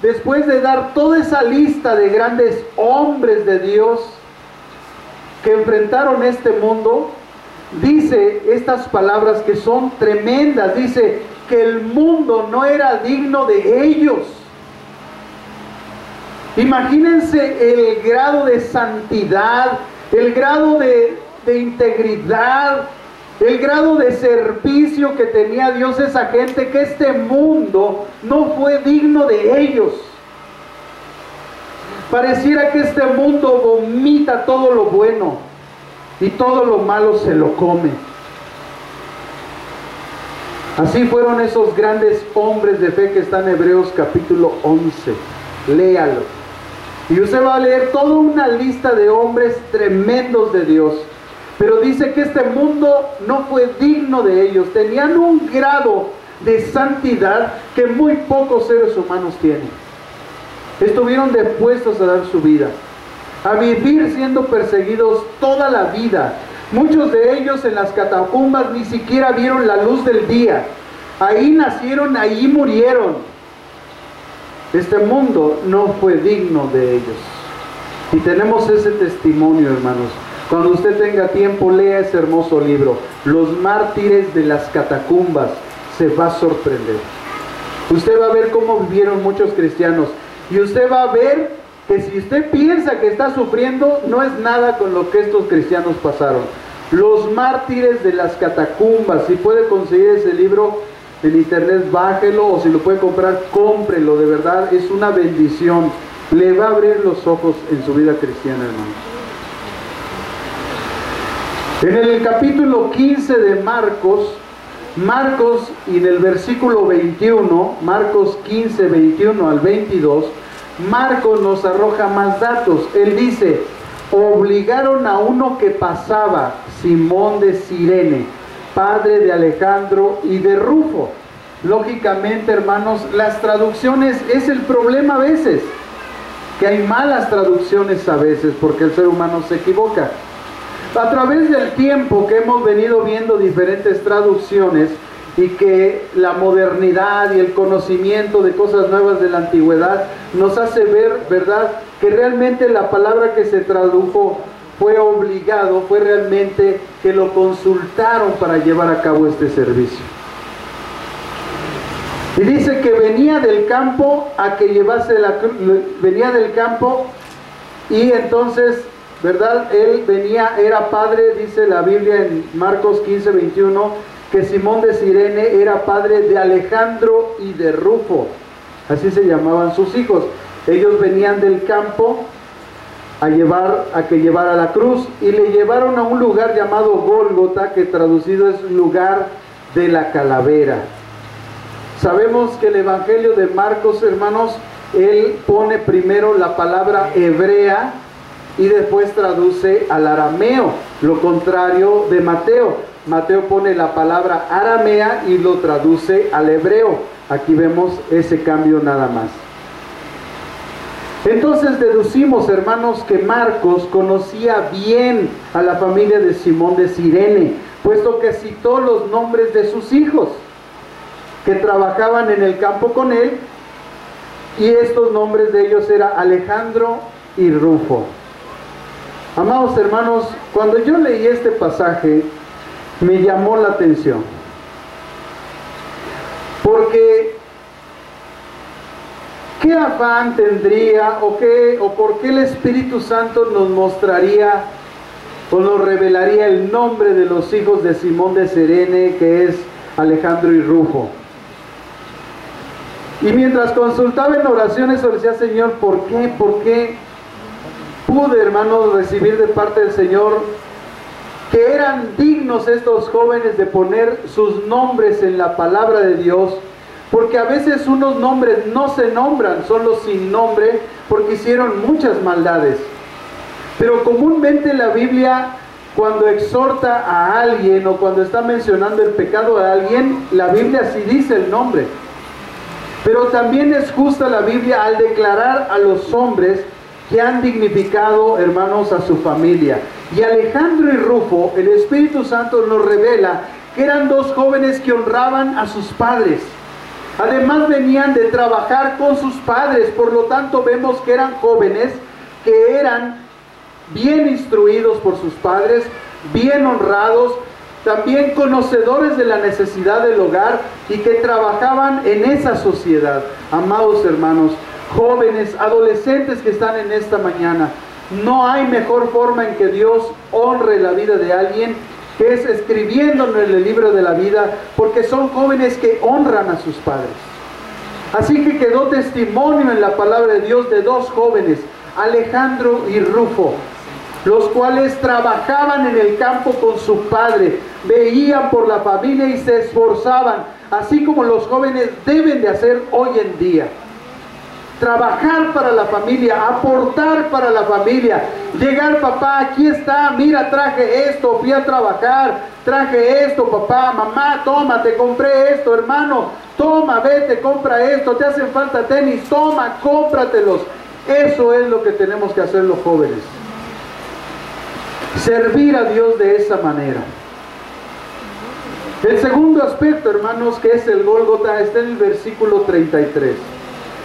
después de dar toda esa lista de grandes hombres de Dios que enfrentaron este mundo, dice estas palabras que son tremendas. Dice que el mundo no era digno de ellos. Imagínense el grado de santidad, el grado de integridad, el grado de servicio que tenía Dios a esa gente, que este mundo no fue digno de ellos. Pareciera que este mundo vomita todo lo bueno y todo lo malo se lo come. Así fueron esos grandes hombres de fe que están en Hebreos capítulo 11. Léalo. Y usted va a leer toda una lista de hombres tremendos de Dios. Pero dice que este mundo no fue digno de ellos. Tenían un grado de santidad que muy pocos seres humanos tienen. Estuvieron dispuestos a dar su vida, a vivir siendo perseguidos toda la vida. Muchos de ellos en las catacumbas ni siquiera vieron la luz del día. Ahí nacieron, ahí murieron. Este mundo no fue digno de ellos. Y tenemos ese testimonio, hermanos. Cuando usted tenga tiempo, lea ese hermoso libro, Los mártires de las catacumbas. Se va a sorprender. Usted va a ver cómo vivieron muchos cristianos. Y usted va a ver que si usted piensa que está sufriendo, no es nada con lo que estos cristianos pasaron. Los mártires de las catacumbas. Si puede conseguir ese libro en internet, bájelo, o si lo puede comprar, cómprelo. De verdad, es una bendición. Le va a abrir los ojos en su vida cristiana, hermanos. En el capítulo 15 de Marcos, y en el versículo 21, Marcos 15, 21 al 22, Marcos nos arroja más datos. Él dice: obligaron a uno que pasaba, Simón de Cirene, padre de Alejandro y de Rufo. Lógicamente, hermanos, las traducciones es el problema a veces, que hay malas traducciones a veces, porque el ser humano se equivoca. A través del tiempo que hemos venido viendo diferentes traducciones y que la modernidad y el conocimiento de cosas nuevas de la antigüedad nos hace ver, ¿verdad?, que realmente la palabra que se tradujo fue obligado, fue realmente que lo consultaron para llevar a cabo este servicio. Y dice que venía del campo a que llevase la cruz, venía del campo y entonces, ¿verdad?, él venía, era padre, dice la Biblia en Marcos 15:21, que Simón de Cirene era padre de Alejandro y de Rufo, así se llamaban sus hijos. Ellos venían del campo a que llevara la cruz y le llevaron a un lugar llamado Gólgota, que traducido es lugar de la calavera. Sabemos que el Evangelio de Marcos, hermanos, él pone primero la palabra hebrea y después traduce al arameo, lo contrario de Mateo. Mateo pone la palabra aramea y lo traduce al hebreo. Aquí vemos ese cambio nada más. Entonces deducimos, hermanos, que Marcos conocía bien a la familia de Simón de Cirene, puesto que citó los nombres de sus hijos, que trabajaban en el campo con él, y estos nombres de ellos eran Alejandro y Rufo. Amados hermanos, cuando yo leí este pasaje, me llamó la atención, porque ¿qué afán tendría o por qué el Espíritu Santo nos mostraría o nos revelaría el nombre de los hijos de Simón de Cirene, que es Alejandro y Rufo? Y mientras consultaba en oraciones, decía, Señor, ¿por qué? ¿Por qué pude, hermanos, recibir de parte del Señor que eran dignos estos jóvenes de poner sus nombres en la palabra de Dios? Porque a veces unos nombres no se nombran, son los sin nombre, porque hicieron muchas maldades. Pero comúnmente la Biblia, cuando exhorta a alguien o cuando está mencionando el pecado de alguien, la Biblia sí dice el nombre. Pero también es justa la Biblia al declarar a los hombres que han dignificado, hermanos, a su familia. Y Alejandro y Rufo, el Espíritu Santo nos revela que eran dos jóvenes que honraban a sus padres. Además venían de trabajar con sus padres, por lo tanto vemos que eran jóvenes que eran bien instruidos por sus padres, bien honrados, también conocedores de la necesidad del hogar y que trabajaban en esa sociedad. Amados hermanos, jóvenes, adolescentes que están en esta mañana, no hay mejor forma en que Dios honre la vida de alguien que es escribiéndolo en el libro de la vida, porque son jóvenes que honran a sus padres. Así que quedó testimonio en la palabra de Dios de dos jóvenes, Alejandro y Rufo, los cuales trabajaban en el campo con su padre, veían por la familia y se esforzaban, así como los jóvenes deben de hacer hoy en día. Trabajar para la familia, aportar para la familia, llegar, papá, aquí está, mira, traje esto, fui a trabajar, traje esto, papá, mamá, toma, te compré esto, hermano, toma, vete, compra esto, te hacen falta tenis, toma, cómpratelos. Eso es lo que tenemos que hacer los jóvenes. Servir a Dios de esa manera. El segundo aspecto, hermanos, que es el Gólgota, está en el versículo 33.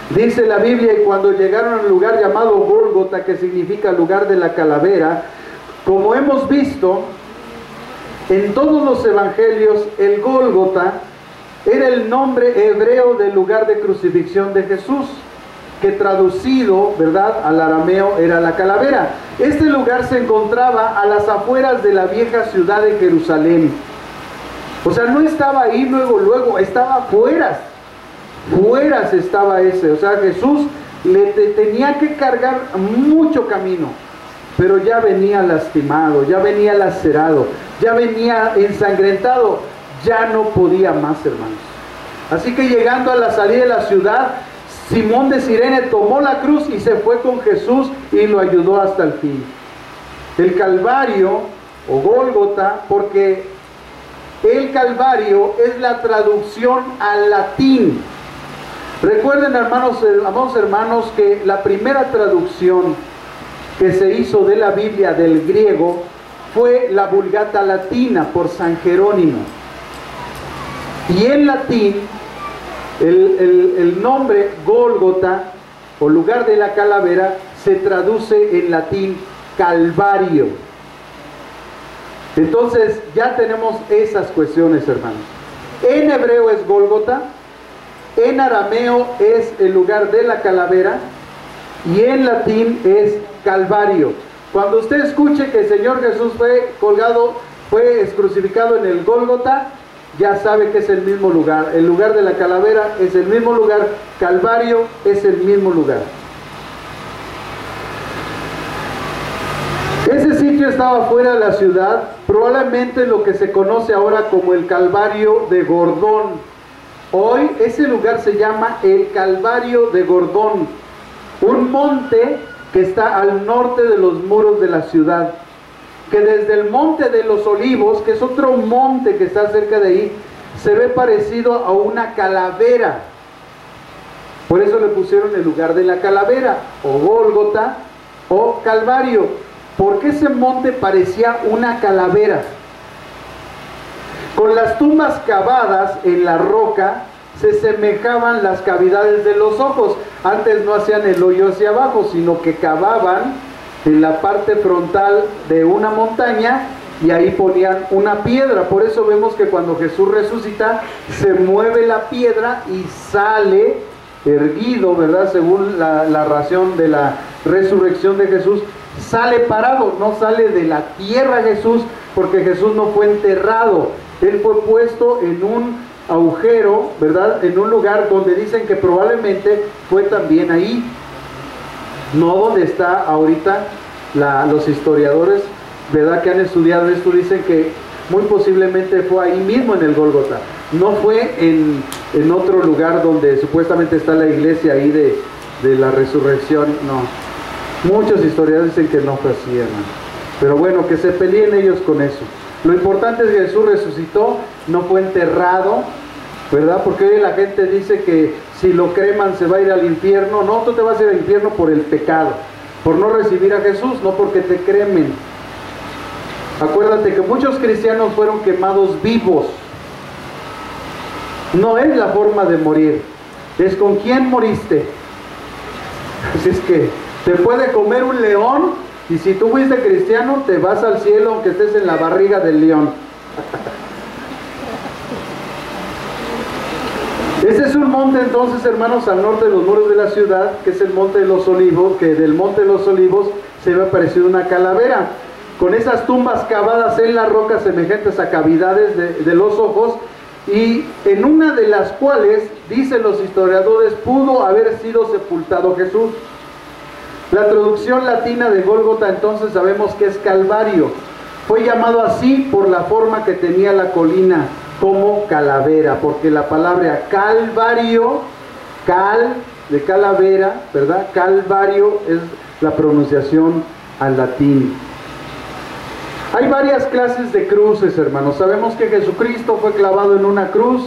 Dice la Biblia, y cuando llegaron al lugar llamado Gólgota, que significa lugar de la calavera, como hemos visto en todos los evangelios, el Gólgota era el nombre hebreo del lugar de crucifixión de Jesús, que traducido, ¿verdad?, al arameo era la calavera. Este lugar se encontraba a las afueras de la vieja ciudad de Jerusalén. O sea, no estaba ahí luego, estaba afuera. Fueras estaba ese, o sea, Jesús tenía que cargar mucho camino, pero ya venía lastimado, ya venía lacerado, ya venía ensangrentado, ya no podía más, hermanos. Así que llegando a la salida de la ciudad, Simón de Cirene tomó la cruz y se fue con Jesús y lo ayudó hasta el fin. El Calvario o Gólgota, porque el Calvario es la traducción al latín. Recuerden, hermanos, amados hermanos, que la primera traducción que se hizo de la Biblia del griego fue la Vulgata Latina por San Jerónimo. Y en latín, el nombre Gólgota, o lugar de la calavera, se traduce en latín Calvario. Entonces ya tenemos esas cuestiones, hermanos. En hebreo es Gólgota, en arameo es el lugar de la calavera, y en latín es Calvario. Cuando usted escuche que el Señor Jesús fue colgado, fue crucificado en el Gólgota, ya sabe que es el mismo lugar. El lugar de la calavera es el mismo lugar, Calvario es el mismo lugar. Ese sitio estaba fuera de la ciudad, probablemente lo que se conoce ahora como el Calvario de Gordón. Hoy ese lugar se llama el Calvario de Gordón, un monte que está al norte de los muros de la ciudad, que desde el Monte de los Olivos, que es otro monte que está cerca de ahí, se ve parecido a una calavera. Por eso le pusieron el lugar de la calavera, o Gólgota, o Calvario, porque ese monte parecía una calavera. Con las tumbas cavadas en la roca, se semejaban las cavidades de los ojos. Antes no hacían el hoyo hacia abajo, sino que cavaban en la parte frontal de una montaña y ahí ponían una piedra. Por eso vemos que cuando Jesús resucita, se mueve la piedra y sale erguido, ¿verdad? Según la razón de la resurrección de Jesús, sale parado, no sale de la tierra Jesús, porque Jesús no fue enterrado. Él fue puesto en un agujero, ¿verdad? En un lugar donde dicen que probablemente fue también ahí, no donde está ahorita los historiadores, ¿verdad? Que han estudiado esto, dicen que muy posiblemente fue ahí mismo en el Gólgota, no fue en otro lugar donde supuestamente está la iglesia ahí de la resurrección, no. Muchos historiadores dicen que no fue así, hermano. Pero bueno, que se peleen ellos con eso. Lo importante es que Jesús resucitó, no fue enterrado, ¿verdad? Porque hoy la gente dice que si lo creman se va a ir al infierno. No, tú te vas a ir al infierno por el pecado, por no recibir a Jesús, no porque te cremen. Acuérdate que muchos cristianos fueron quemados vivos. No es la forma de morir, es con quién moriste. Así es que te puede comer un león, y si tú fuiste cristiano, te vas al cielo aunque estés en la barriga del león. Ese es un monte entonces, hermanos, al norte de los muros de la ciudad, que es el Monte de los Olivos, que del Monte de los Olivos se ve parecido una calavera, con esas tumbas cavadas en la roca semejantes a cavidades de los ojos, y en una de las cuales, dicen los historiadores, pudo haber sido sepultado Jesús. La traducción latina de Gólgota entonces sabemos que es Calvario. Fue llamado así por la forma que tenía la colina, como calavera, porque la palabra Calvario, cal de calavera, ¿verdad? Calvario es la pronunciación al latín. Hay varias clases de cruces, hermanos. Sabemos que Jesucristo fue clavado en una cruz.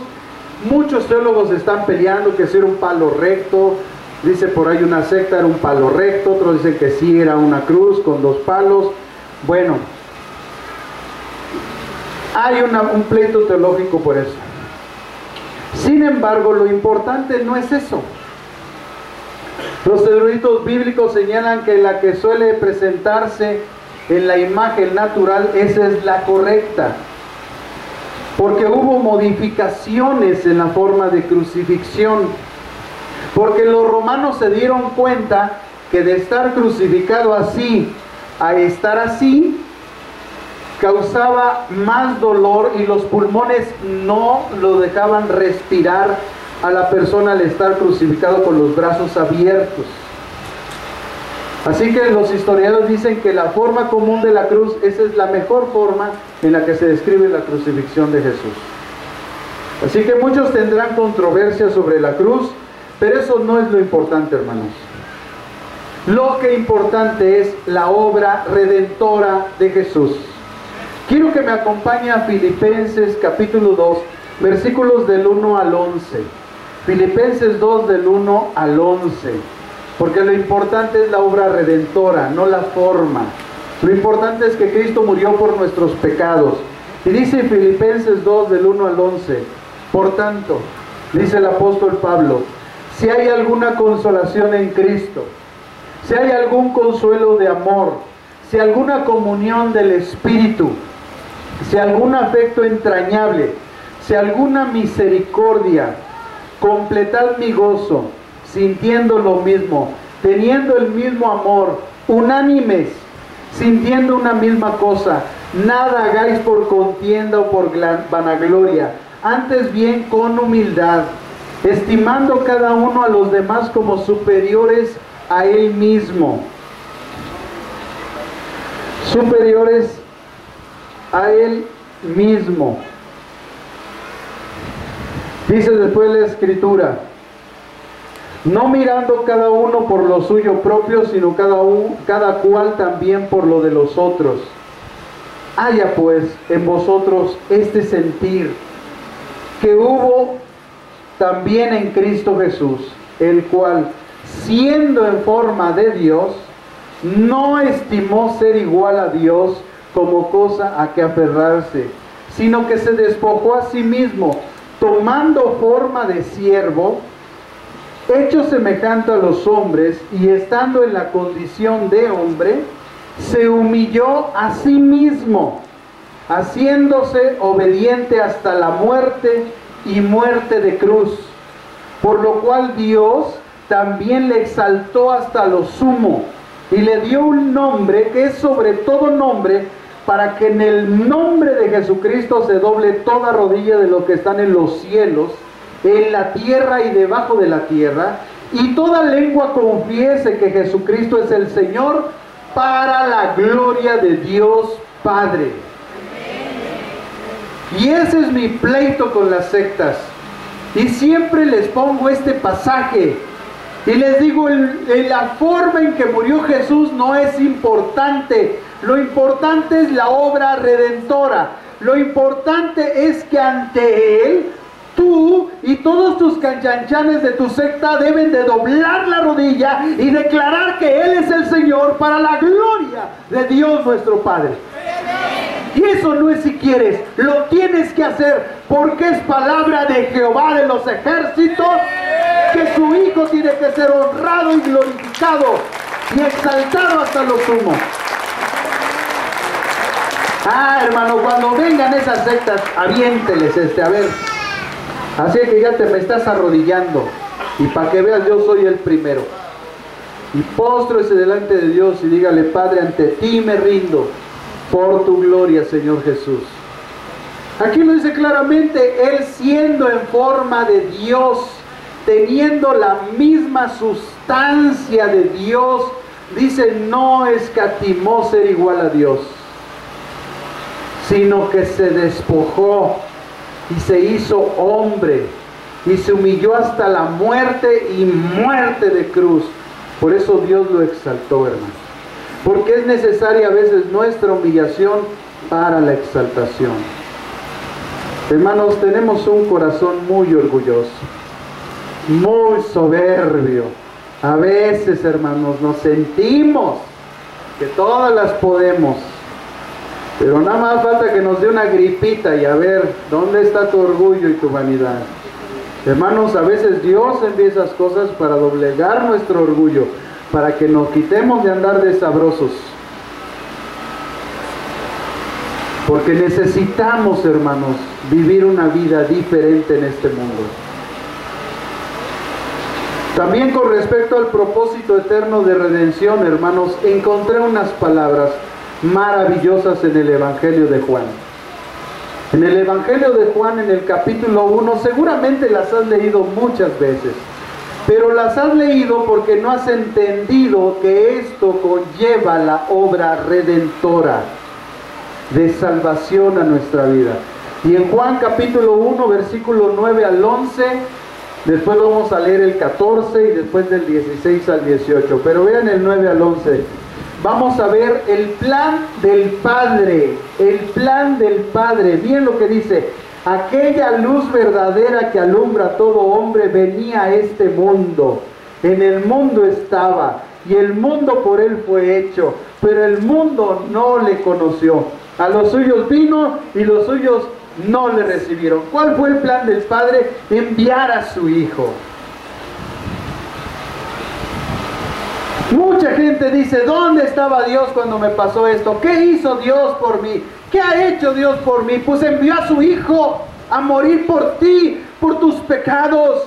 Muchos teólogos están peleando que si era un palo recto. Dice por ahí una secta era un palo recto, otros dicen que sí era una cruz con dos palos. Bueno, hay un pleito teológico por eso. Sin embargo, lo importante no es eso. Los eruditos bíblicos señalan que la que suele presentarse en la imagen natural, esa es la correcta. Porque hubo modificaciones en la forma de crucifixión. Porque los romanos se dieron cuenta que de estar crucificado así a estar así, causaba más dolor y los pulmones no lo dejaban respirar a la persona al estar crucificado con los brazos abiertos. Así que los historiadores dicen que la forma común de la cruz, esa es la mejor forma en la que se describe la crucifixión de Jesús. Así que muchos tendrán controversia sobre la cruz, pero eso no es lo importante, hermanos. Lo que importante es la obra redentora de Jesús, Quiero que me acompañe a Filipenses capítulo 2, versículos del 1 al 11. Filipenses 2 del 1 al 11. Porque lo importante es la obra redentora, no la forma. Lo importante es que Cristo murió por nuestros pecados. Y dice Filipenses 2 del 1 al 11. Por tanto, dice el apóstol Pablo, si hay alguna consolación en Cristo, si hay algún consuelo de amor, si alguna comunión del Espíritu, si algún afecto entrañable, si alguna misericordia, completad mi gozo, sintiendo lo mismo, teniendo el mismo amor, unánimes, sintiendo una misma cosa. Nada hagáis por contienda o por vanagloria, antes bien con humildad, estimando cada uno a los demás como superiores a él mismo. Superiores a él mismo. Dice después la Escritura, no mirando cada uno por lo suyo propio, sino cada cual también por lo de los otros. Haya pues en vosotros este sentir que hubo también en Cristo Jesús, el cual, siendo en forma de Dios, no estimó ser igual a Dios como cosa a que aferrarse, sino que se despojó a sí mismo, tomando forma de siervo, hecho semejante a los hombres, y estando en la condición de hombre, se humilló a sí mismo, haciéndose obediente hasta la muerte y muerte de cruz, por lo cual Dios también le exaltó hasta lo sumo, y le dio un nombre que es sobre todo nombre, para que en el nombre de Jesucristo se doble toda rodilla de lo que están en los cielos, en la tierra y debajo de la tierra, y toda lengua confiese que Jesucristo es el Señor, para la gloria de Dios Padre. Y ese es mi pleito con las sectas. Y siempre les pongo este pasaje. Y les digo, la forma en que murió Jesús no es importante. Lo importante es la obra redentora. Lo importante es que ante Él, tú y todos tus canchanchanes de tu secta deben de doblar la rodilla y declarar que Él es el Señor, para la gloria de Dios nuestro Padre. Y eso no es si quieres, lo tienes que hacer, porque es palabra de Jehová de los ejércitos, que su Hijo tiene que ser honrado y glorificado y exaltado hasta lo sumo. Hermano, cuando vengan esas sectas, aviénteles a ver. Así que ya te me estás arrodillando, y para que veas, yo soy el primero. Y póstrese delante de Dios y dígale: Padre, ante ti me rindo, por tu gloria, Señor Jesús. Aquí lo dice claramente, Él siendo en forma de Dios, teniendo la misma sustancia de Dios, dice, no escatimó ser igual a Dios, sino que se despojó y se hizo hombre y se humilló hasta la muerte y muerte de cruz. Por eso Dios lo exaltó, hermano. Porque es necesaria a veces nuestra humillación para la exaltación. Hermanos, tenemos un corazón muy orgulloso, muy soberbio. A veces, hermanos, nos sentimos que todas las podemos, pero nada más falta que nos dé una gripita y a ver, ¿dónde está tu orgullo y tu vanidad? Hermanos, a veces Dios envía esas cosas para doblegar nuestro orgullo, para que nos quitemos de andar de sabrosos. Porque necesitamos, hermanos, vivir una vida diferente en este mundo. También con respecto al propósito eterno de redención, hermanos, encontré unas palabras maravillosas en el Evangelio de Juan. En el Evangelio de Juan, en el capítulo 1, seguramente las has leído muchas veces, pero las has leído porque no has entendido que esto conlleva la obra redentora de salvación a nuestra vida. Y en Juan capítulo 1, versículo 9 al 11, después vamos a leer el 14 y después del 16 al 18, pero vean el 9 al 11. vamos a ver el plan del Padre. El plan del Padre. Miren lo que dice: aquella luz verdadera que alumbra a todo hombre venía a este mundo. En el mundo estaba, y el mundo por él fue hecho, pero el mundo no le conoció. A los suyos vino, y los suyos no le recibieron. ¿Cuál fue el plan del Padre? Enviar a su Hijo. Mucha gente dice: ¿dónde estaba Dios cuando me pasó esto? ¿Qué hizo Dios por mí? ¿Qué ha hecho Dios por mí? Pues envió a su Hijo a morir por ti, por tus pecados.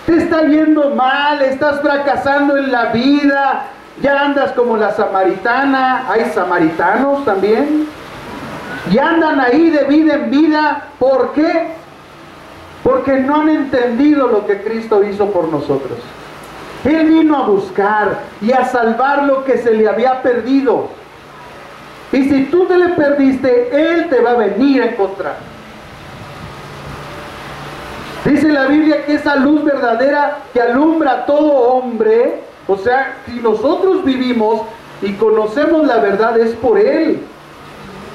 Te está yendo mal, estás fracasando en la vida, ya andas como la samaritana. Hay samaritanos también, y andan ahí de vida en vida. ¿Por qué? Porque no han entendido lo que Cristo hizo por nosotros. Él vino a buscar y a salvar lo que se le había perdido. Y si tú te le perdiste, Él te va a venir a encontrar. Dice la Biblia que esa luz verdadera que alumbra a todo hombre, o sea, si nosotros vivimos y conocemos la verdad, es por Él.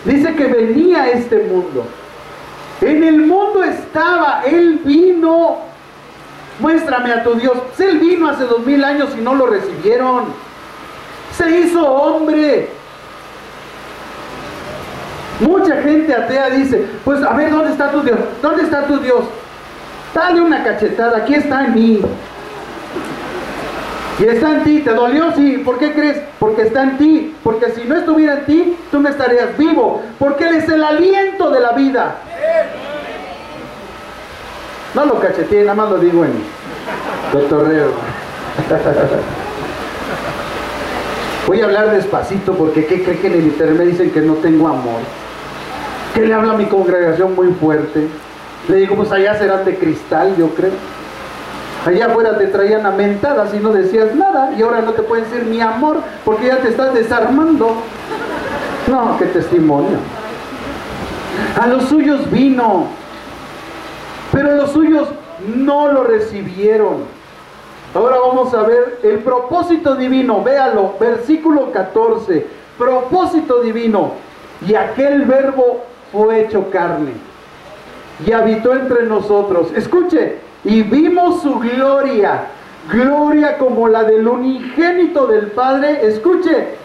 Dice que venía a este mundo. En el mundo estaba, Él vino. Muéstrame a tu Dios. Pues Él vino hace 2000 años y no lo recibieron. Se hizo hombre. Mucha gente atea dice: pues a ver, ¿dónde está tu Dios? ¿Dónde está tu Dios? Dale una cachetada, aquí está en mí. Y está en ti. ¿Te dolió? Sí. ¿Por qué crees? Porque está en ti. Porque si no estuviera en ti, tú no estarías vivo. Porque Él es el aliento de la vida. No lo cacheteé, nada más lo digo en cotorreo. Voy a hablar despacito porque ¿qué cree que en el internet me dicen que no tengo amor? Que le habla a mi congregación muy fuerte. Le digo: pues allá serán de cristal, yo creo. Allá afuera te traían a mentadas y no decías nada, y ahora no te pueden decir mi amor porque ya te estás desarmando. No, qué testimonio. A los suyos vino, pero los suyos no lo recibieron. Ahora vamos a ver el propósito divino. Véalo, versículo 14. Propósito divino. Y aquel verbo fue hecho carne y habitó entre nosotros. Escuche: y vimos su gloria, gloria como la del unigénito del Padre. Escuche: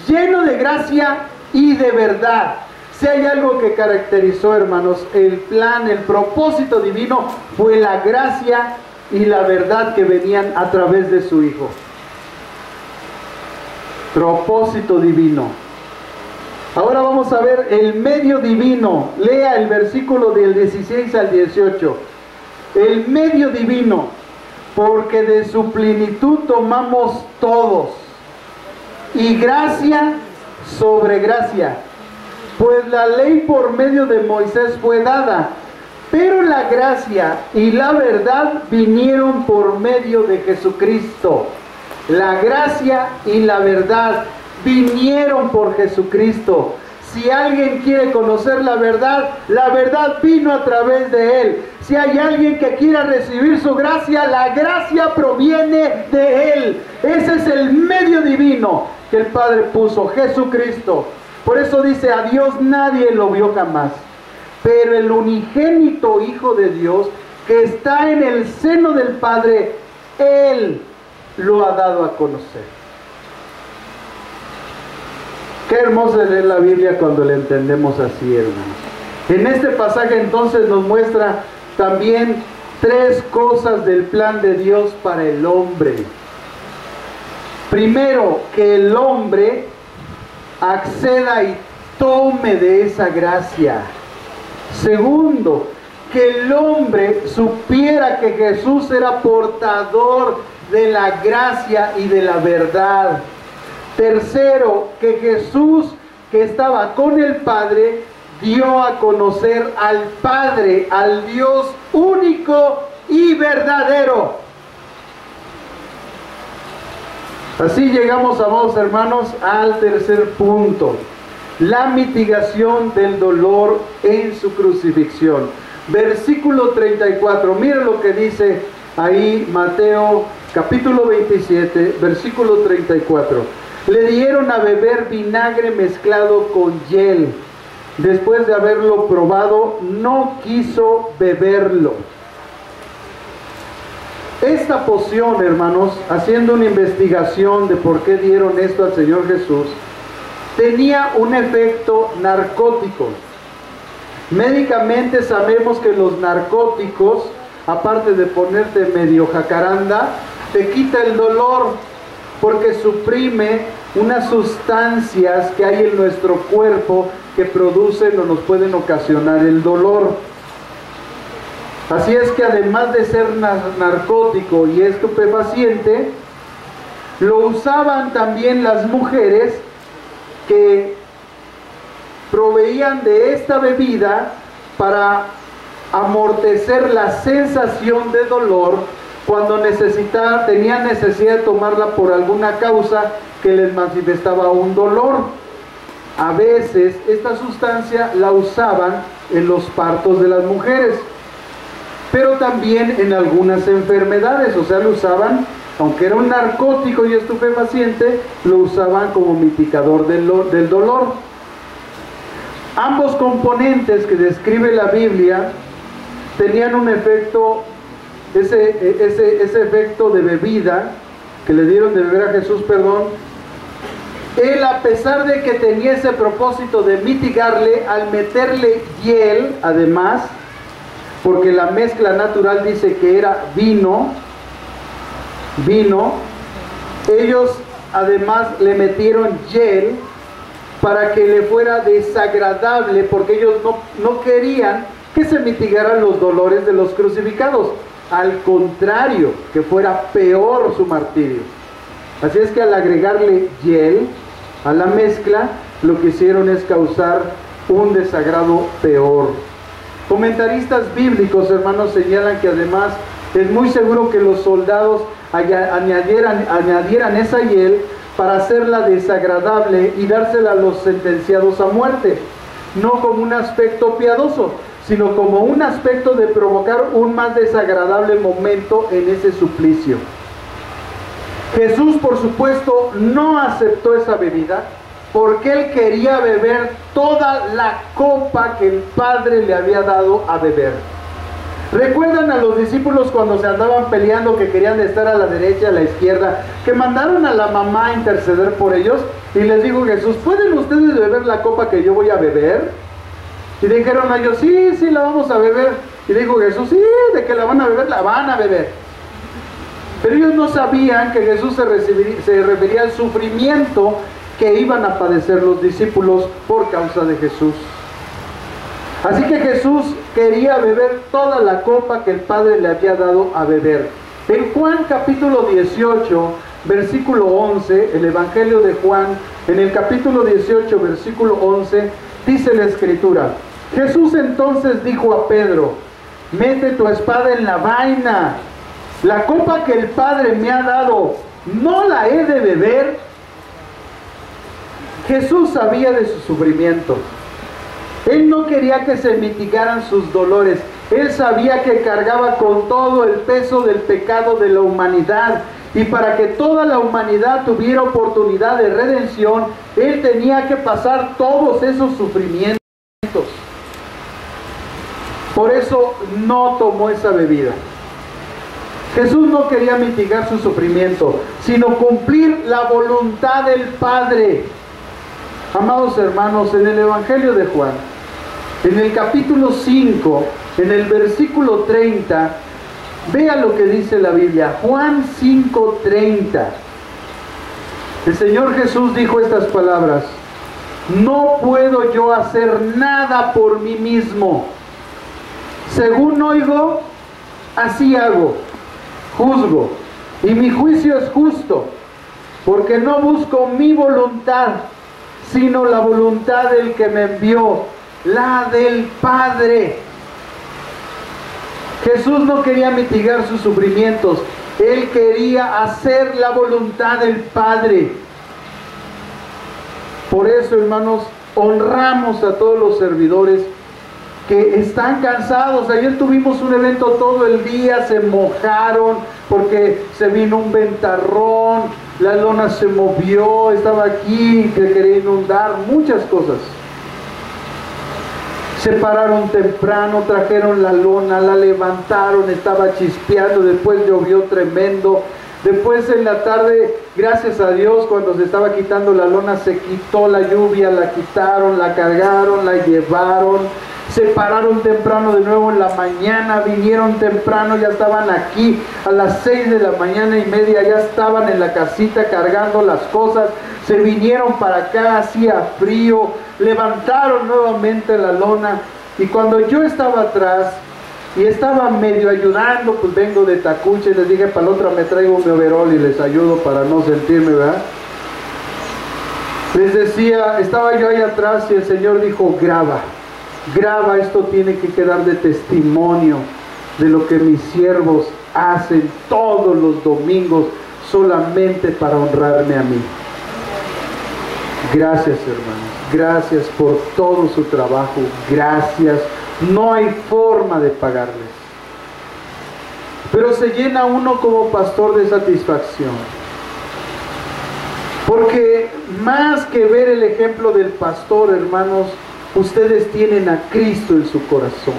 lleno de gracia y de verdad. Si hay algo que caracterizó, hermanos, el plan, el propósito divino, fue la gracia y la verdad que venían a través de su Hijo. Propósito divino. Ahora vamos a ver el medio divino. Lea el versículo del 16 al 18. El medio divino: porque de su plenitud tomamos todos, y gracia sobre gracia. Pues la ley por medio de Moisés fue dada, pero la gracia y la verdad vinieron por medio de Jesucristo. La gracia y la verdad vinieron por Jesucristo. Si alguien quiere conocer la verdad vino a través de Él. Si hay alguien que quiera recibir su gracia, la gracia proviene de Él. Ese es el medio divino que el Padre puso, Jesucristo. Por eso dice: a Dios nadie lo vio jamás, pero el unigénito Hijo de Dios, que está en el seno del Padre, Él lo ha dado a conocer. Qué hermoso es leer la Biblia cuando la entendemos así, hermanos. En este pasaje entonces nos muestra también 3 cosas del plan de Dios para el hombre. Primero, que el hombre acceda y tome de esa gracia. Segundo, que el hombre supiera que Jesús era portador de la gracia y de la verdad. Tercero, que Jesús, que estaba con el Padre, dio a conocer al Padre, al Dios único y verdadero. Así llegamos, amados hermanos, al tercer punto: la mitigación del dolor en su crucifixión. Versículo 34, miren lo que dice ahí Mateo capítulo 27, versículo 34. Le dieron a beber vinagre mezclado con hiel. Después de haberlo probado, no quiso beberlo. Esta poción, hermanos, haciendo una investigación de por qué dieron esto al Señor Jesús, tenía un efecto narcótico. Médicamente sabemos que los narcóticos, aparte de ponerte medio jacaranda, te quita el dolor, porque suprime unas sustancias que hay en nuestro cuerpo que producen o nos pueden ocasionar el dolor. Así es que además de ser narcótico y estupefaciente, lo usaban también las mujeres que proveían de esta bebida para amortecer la sensación de dolor cuando tenían necesidad de tomarla por alguna causa que les manifestaba un dolor. A veces esta sustancia la usaban en los partos de las mujeres, pero también en algunas enfermedades, o sea, lo usaban, aunque era un narcótico y estupefaciente, lo usaban como mitigador del dolor. Ambos componentes que describe la Biblia tenían un efecto, ese efecto de bebida que le dieron de beber a Jesús, él, a pesar de que tenía ese propósito de mitigarle, al meterle hiel, además, porque la mezcla natural dice que era vino, ellos además le metieron hiel para que le fuera desagradable, porque ellos no querían que se mitigaran los dolores de los crucificados, al contrario, que fuera peor su martirio. Así es que al agregarle hiel a la mezcla, lo que hicieron es causar un desagrado peor. Comentaristas bíblicos, hermanos, señalan que además es muy seguro que los soldados añadieran esa hiel para hacerla desagradable y dársela a los sentenciados a muerte, no como un aspecto piadoso, sino como un aspecto de provocar un más desagradable momento en ese suplicio. Jesús, por supuesto, no aceptó esa bebida, porque él quería beber toda la copa que el Padre le había dado a beber. ¿Recuerdan a los discípulos cuando se andaban peleando, que querían estar a la derecha, a la izquierda, que mandaron a la mamá a interceder por ellos? Y les dijo Jesús: ¿pueden ustedes beber la copa que yo voy a beber? Y dijeron a ellos: sí, la vamos a beber. Y dijo Jesús: sí, de que la van a beber, la van a beber. Pero ellos no sabían que Jesús se refería al sufrimiento que iban a padecer los discípulos por causa de Jesús. Así que Jesús quería beber toda la copa que el Padre le había dado a beber. En Juan capítulo 18, versículo 11, el Evangelio de Juan, en el capítulo 18, versículo 11, dice la Escritura: Jesús entonces dijo a Pedro: mete tu espada en la vaina. La copa que el Padre me ha dado, ¿no la he de beber? Jesús sabía de su sufrimiento. Él no quería que se mitigaran sus dolores. Él sabía que cargaba con todo el peso del pecado de la humanidad. Y para que toda la humanidad tuviera oportunidad de redención, Él tenía que pasar todos esos sufrimientos. Por eso no tomó esa bebida. Jesús no quería mitigar su sufrimiento, sino cumplir la voluntad del Padre. Amados hermanos, en el Evangelio de Juan, en el capítulo 5, en el versículo 30, vea lo que dice la Biblia. Juan 5:30. El Señor Jesús dijo estas palabras: no puedo yo hacer nada por mí mismo. Según oigo, así hago. Juzgo, y mi juicio es justo, porque no busco mi voluntad, sino la voluntad del que me envió, la del Padre. Jesús no quería mitigar sus sufrimientos, Él quería hacer la voluntad del Padre. Por eso, hermanos, honramos a todos los servidores que están cansados. Ayer tuvimos un evento todo el día, se mojaron porque se vino un ventarrón, la lona se movió, estaba aquí, que quería inundar, muchas cosas. Se pararon temprano, trajeron la lona, la levantaron, estaba chispeando, después llovió tremendo. Después en la tarde, gracias a Dios, cuando se estaba quitando la lona, se quitó la lluvia, la quitaron, la cargaron, la llevaron. Se pararon temprano de nuevo en la mañana, vinieron temprano, ya estaban aquí a las 6 de la mañana y media, ya estaban en la casita cargando las cosas. Se vinieron para acá, hacía frío, levantaron nuevamente la lona. Y cuando yo estaba atrás y estaba medio ayudando, pues vengo de Tacuche, les dije, para la otra me traigo mi overol y les ayudo para no sentirme, ¿verdad? Les decía, estaba yo ahí atrás y el Señor dijo, graba, esto tiene que quedar de testimonio de lo que mis siervos hacen todos los domingos solamente para honrarme a mí. Gracias, hermanos, gracias por todo su trabajo, gracias. No hay forma de pagarles. Pero se llena uno como pastor de satisfacción. Porque más que ver el ejemplo del pastor, hermanos, ustedes tienen a Cristo en su corazón.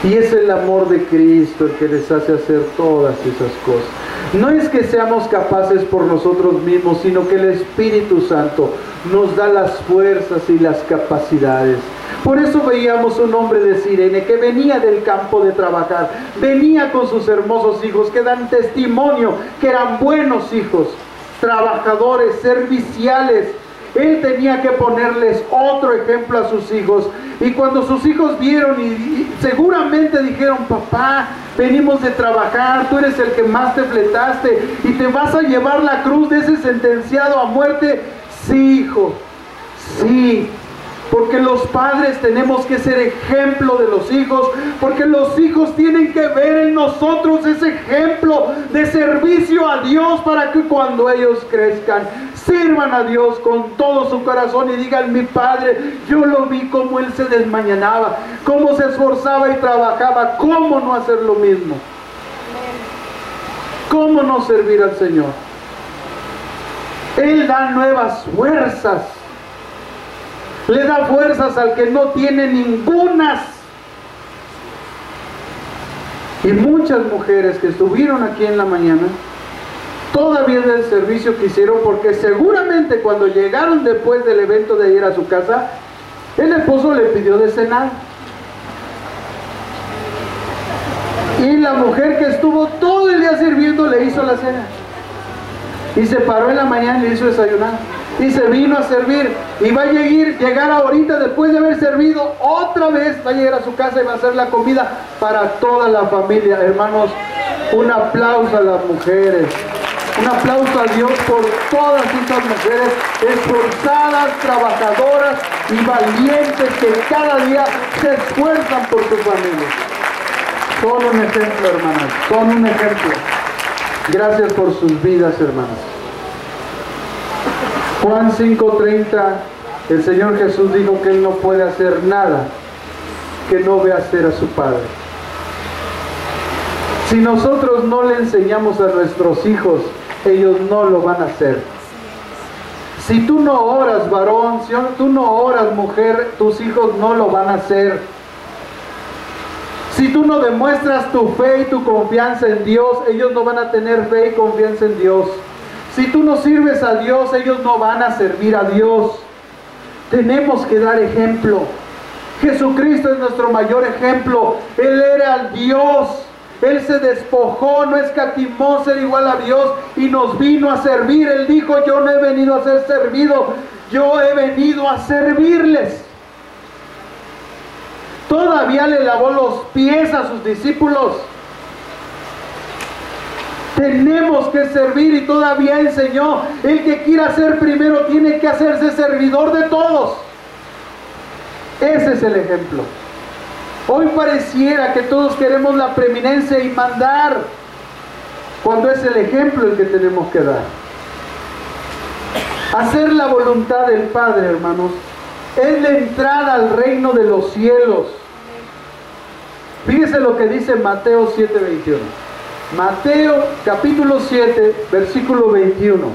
Y es el amor de Cristo el que les hace hacer todas esas cosas. No es que seamos capaces por nosotros mismos, sino que el Espíritu Santo nos da las fuerzas y las capacidades. Por eso veíamos un hombre de Cirene que venía del campo de trabajar, venía con sus hermosos hijos que dan testimonio que eran buenos hijos, trabajadores, serviciales. Él tenía que ponerles otro ejemplo a sus hijos. Y cuando sus hijos vieron y seguramente dijeron, papá, venimos de trabajar, tú eres el que más te fletaste y te vas a llevar la cruz de ese sentenciado a muerte. Sí, hijo, sí. Porque los padres tenemos que ser ejemplo de los hijos, porque los hijos tienen que ver en nosotros ese ejemplo de servicio a Dios para que cuando ellos crezcan, sirvan a Dios con todo su corazón y digan, mi padre, yo lo vi como él se desmañanaba, cómo se esforzaba y trabajaba, ¿cómo no hacer lo mismo? ¿Cómo no servir al Señor? Él da nuevas fuerzas. Le da fuerzas al que no tiene ningunas. Y muchas mujeres que estuvieron aquí en la mañana, todavía del servicio que hicieron, porque seguramente cuando llegaron después del evento de ir a su casa, el esposo le pidió de cenar. Y la mujer que estuvo todo el día sirviendo le hizo la cena. Y se paró en la mañana y le hizo desayunar. Y se vino a servir. Y va a llegar ahorita, después de haber servido, otra vez va a llegar a su casa y va a hacer la comida para toda la familia. Hermanos, un aplauso a las mujeres. Un aplauso a Dios por todas estas mujeres esforzadas, trabajadoras y valientes que cada día se esfuerzan por su familia. Son un ejemplo, hermanas. Son un ejemplo. Gracias por sus vidas, hermanas. Juan 5:30, el Señor Jesús dijo que Él no puede hacer nada que no vea hacer a su Padre. Si nosotros no le enseñamos a nuestros hijos, ellos no lo van a hacer. Si tú no oras, varón, si tú no oras, mujer, tus hijos no lo van a hacer. Si tú no demuestras tu fe y tu confianza en Dios, ellos no van a tener fe y confianza en Dios. Si tú no sirves a Dios, ellos no van a servir a Dios. Tenemos que dar ejemplo. Jesucristo es nuestro mayor ejemplo. Él era el Dios. Él se despojó, no escatimó ser igual a Dios y nos vino a servir. Él dijo, yo no he venido a ser servido, yo he venido a servirles. Todavía le lavó los pies a sus discípulos. Tenemos que servir y todavía enseñó, el que quiera ser primero tiene que hacerse servidor de todos. Ese es el ejemplo. Hoy pareciera que todos queremos la preeminencia y mandar, cuando es el ejemplo el que tenemos que dar. Hacer la voluntad del Padre, hermanos, es la entrada al reino de los cielos. Fíjese lo que dice Mateo 7:21. Mateo capítulo 7, versículo 21.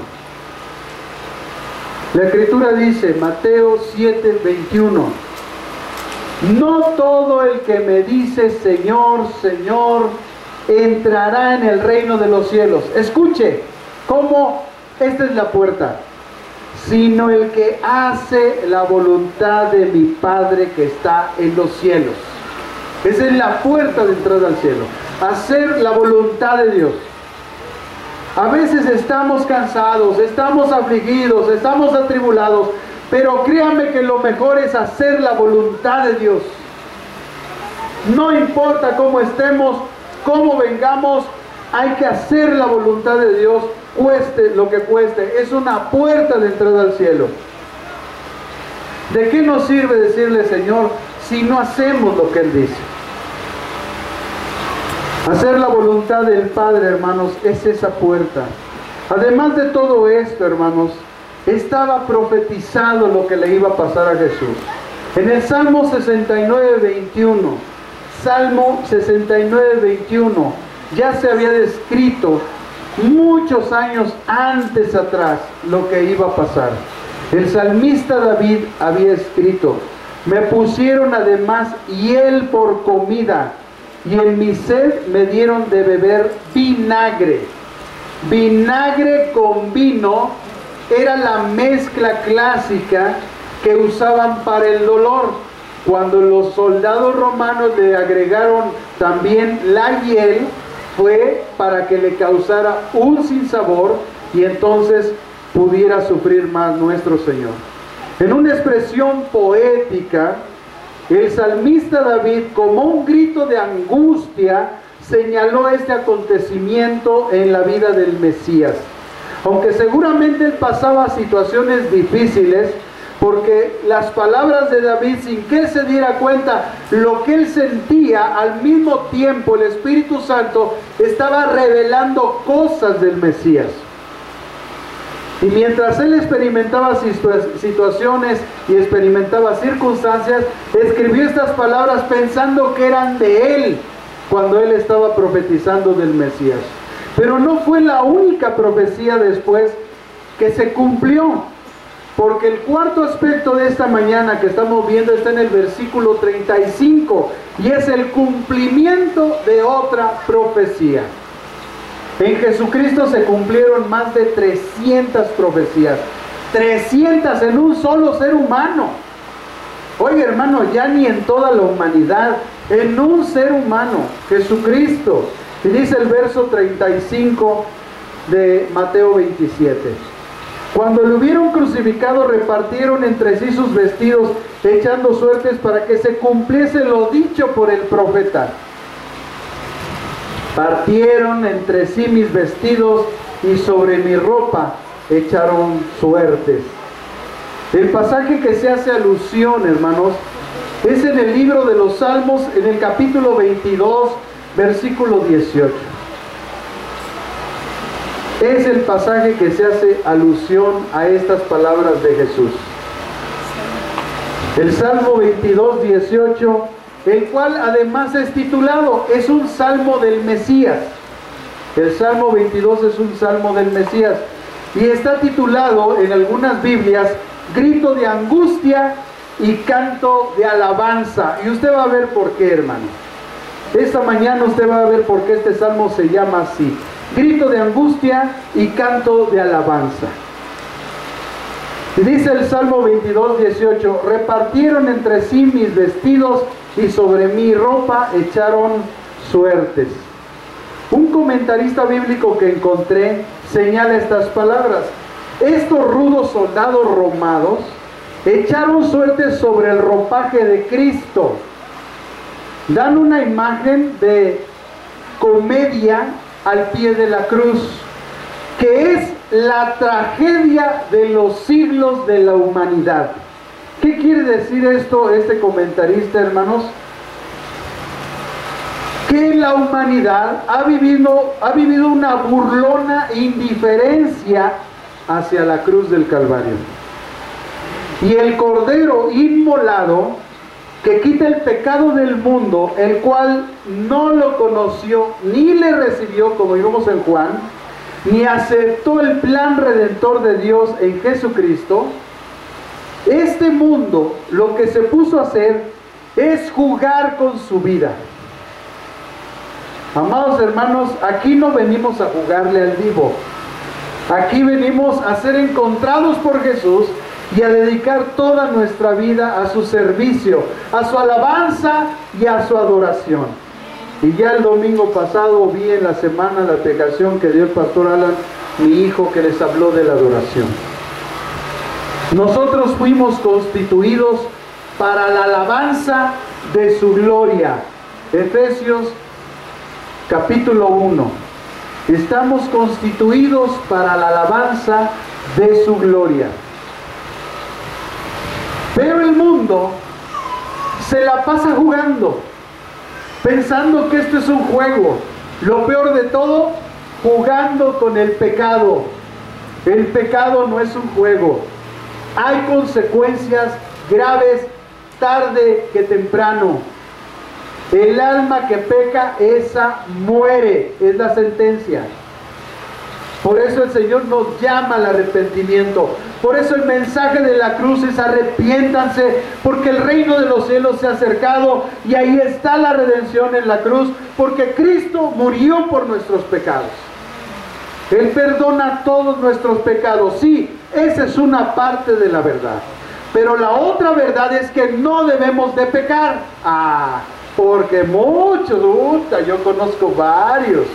La Escritura dice, Mateo 7:21. No todo el que me dice Señor, Señor, entrará en el reino de los cielos. Escuche, cómo esta es la puerta. Sino el que hace la voluntad de mi Padre que está en los cielos. Esa es la puerta de entrada al cielo. Hacer la voluntad de Dios. A veces estamos cansados, estamos afligidos, estamos atribulados, pero créame que lo mejor es hacer la voluntad de Dios. No importa cómo estemos, cómo vengamos, hay que hacer la voluntad de Dios, cueste lo que cueste. Es una puerta de entrada al cielo. ¿De qué nos sirve decirle Señor si no hacemos lo que Él dice? Hacer la voluntad del Padre, hermanos, es esa puerta. Además de todo esto, hermanos, estaba profetizado lo que le iba a pasar a Jesús. En el Salmo 69:21, Salmo 69:21, ya se había descrito muchos años antes atrás lo que iba a pasar. El salmista David había escrito: me pusieron además hiel por comida, y en mi sed me dieron de beber vinagre. Vinagre con vino era la mezcla clásica que usaban para el dolor. Cuando los soldados romanos le agregaron también la hiel, fue para que le causara un sinsabor y entonces pudiera sufrir más nuestro Señor. En una expresión poética, el salmista David, como un grito de angustia, señaló este acontecimiento en la vida del Mesías. Aunque seguramente él pasaba situaciones difíciles, porque las palabras de David, sin que él se diera cuenta lo que él sentía, al mismo tiempo el Espíritu Santo estaba revelando cosas del Mesías. Y mientras él experimentaba situaciones y experimentaba circunstancias, escribió estas palabras pensando que eran de él, cuando él estaba profetizando del Mesías. Pero no fue la única profecía después que se cumplió, porque el cuarto aspecto de esta mañana que estamos viendo está en el versículo 35, y es el cumplimiento de otra profecía. En Jesucristo se cumplieron más de 300 profecías, 300 en un solo ser humano. Oye, hermano, ya ni en toda la humanidad, en un ser humano, Jesucristo. Y dice el verso 35 de Mateo 27. Cuando lo hubieron crucificado, repartieron entre sí sus vestidos, echando suertes para que se cumpliese lo dicho por el profeta. Partieron entre sí mis vestidos y sobre mi ropa echaron suertes. El pasaje que se hace alusión, hermanos, es en el libro de los Salmos, en el capítulo 22, versículo 18. Es el pasaje que se hace alusión a estas palabras de Jesús. El Salmo 22, 18, el cual además es titulado, es un salmo del Mesías. El Salmo 22 es un salmo del Mesías y está titulado en algunas Biblias grito de angustia y canto de alabanza. Y usted va a ver por qué, hermano. Esta mañana usted va a ver por qué este salmo se llama así: grito de angustia y canto de alabanza. Y dice el Salmo 22, 18, repartieron entre sí mis vestidos y sobre mi ropa echaron suertes. Un comentarista bíblico que encontré señala estas palabras: estos rudos soldados romanos echaron suertes sobre el ropaje de Cristo. Dan una imagen de comedia al pie de la cruz, que es la tragedia de los siglos de la humanidad. ¿Qué quiere decir esto este comentarista, hermanos? Que la humanidad ha vivido una burlona indiferencia hacia la cruz del Calvario. Y el Cordero inmolado que quita el pecado del mundo, el cual no lo conoció ni le recibió, como vimos en Juan, ni aceptó el plan redentor de Dios en Jesucristo. Este mundo lo que se puso a hacer es jugar con su vida. Amados hermanos, aquí no venimos a jugarle al vivo. Aquí venimos a ser encontrados por Jesús y a dedicar toda nuestra vida a su servicio, a su alabanza y a su adoración. Y ya el domingo pasado vi en la semana la predicación que dio el pastor Alan, mi hijo, que les habló de la adoración. Nosotros fuimos constituidos para la alabanza de su gloria. Efesios capítulo 1. Estamos constituidos para la alabanza de su gloria. Pero el mundo se la pasa jugando, pensando que esto es un juego. Lo peor de todo, jugando con el pecado. El pecado no es un juego. Hay consecuencias graves tarde que temprano. El alma que peca, esa muere, es la sentencia. Por eso el Señor nos llama al arrepentimiento. Por eso el mensaje de la cruz es: arrepiéntanse, porque el reino de los cielos se ha acercado. Y ahí está la redención en la cruz, porque Cristo murió por nuestros pecados. Él perdona todos nuestros pecados. Sí, esa es una parte de la verdad. Pero la otra verdad es que no debemos de pecar. Porque muchos, yo conozco varios,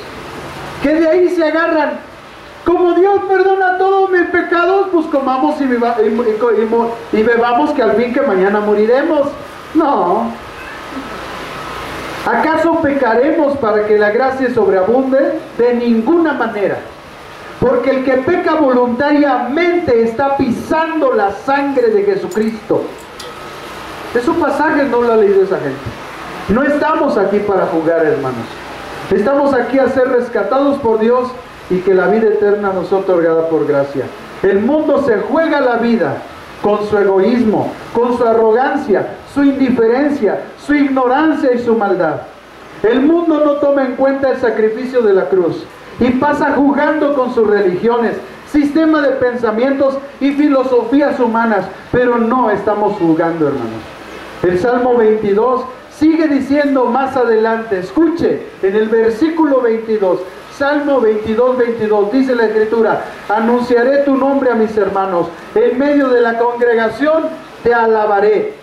que de ahí se agarran. Como Dios perdona todos mis pecados, pues comamos y bebamos, que al fin que mañana moriremos. No. ¿Acaso pecaremos para que la gracia sobreabunde? De ninguna manera. Porque el que peca voluntariamente está pisando la sangre de Jesucristo. Esos pasajes no lo ha leído esa gente. No estamos aquí para jugar, hermanos. Estamos aquí a ser rescatados por Dios y que la vida eterna nos sea otorgada por gracia. El mundo se juega la vida con su egoísmo, con su arrogancia, su indiferencia, su ignorancia y su maldad. El mundo no toma en cuenta el sacrificio de la cruz y pasa jugando con sus religiones, sistema de pensamientos y filosofías humanas. Pero no estamos jugando, hermanos. El Salmo 22 sigue diciendo más adelante, escuche, en el versículo 22, Salmo 22, 22, dice la Escritura: anunciaré tu nombre a mis hermanos, en medio de la congregación te alabaré.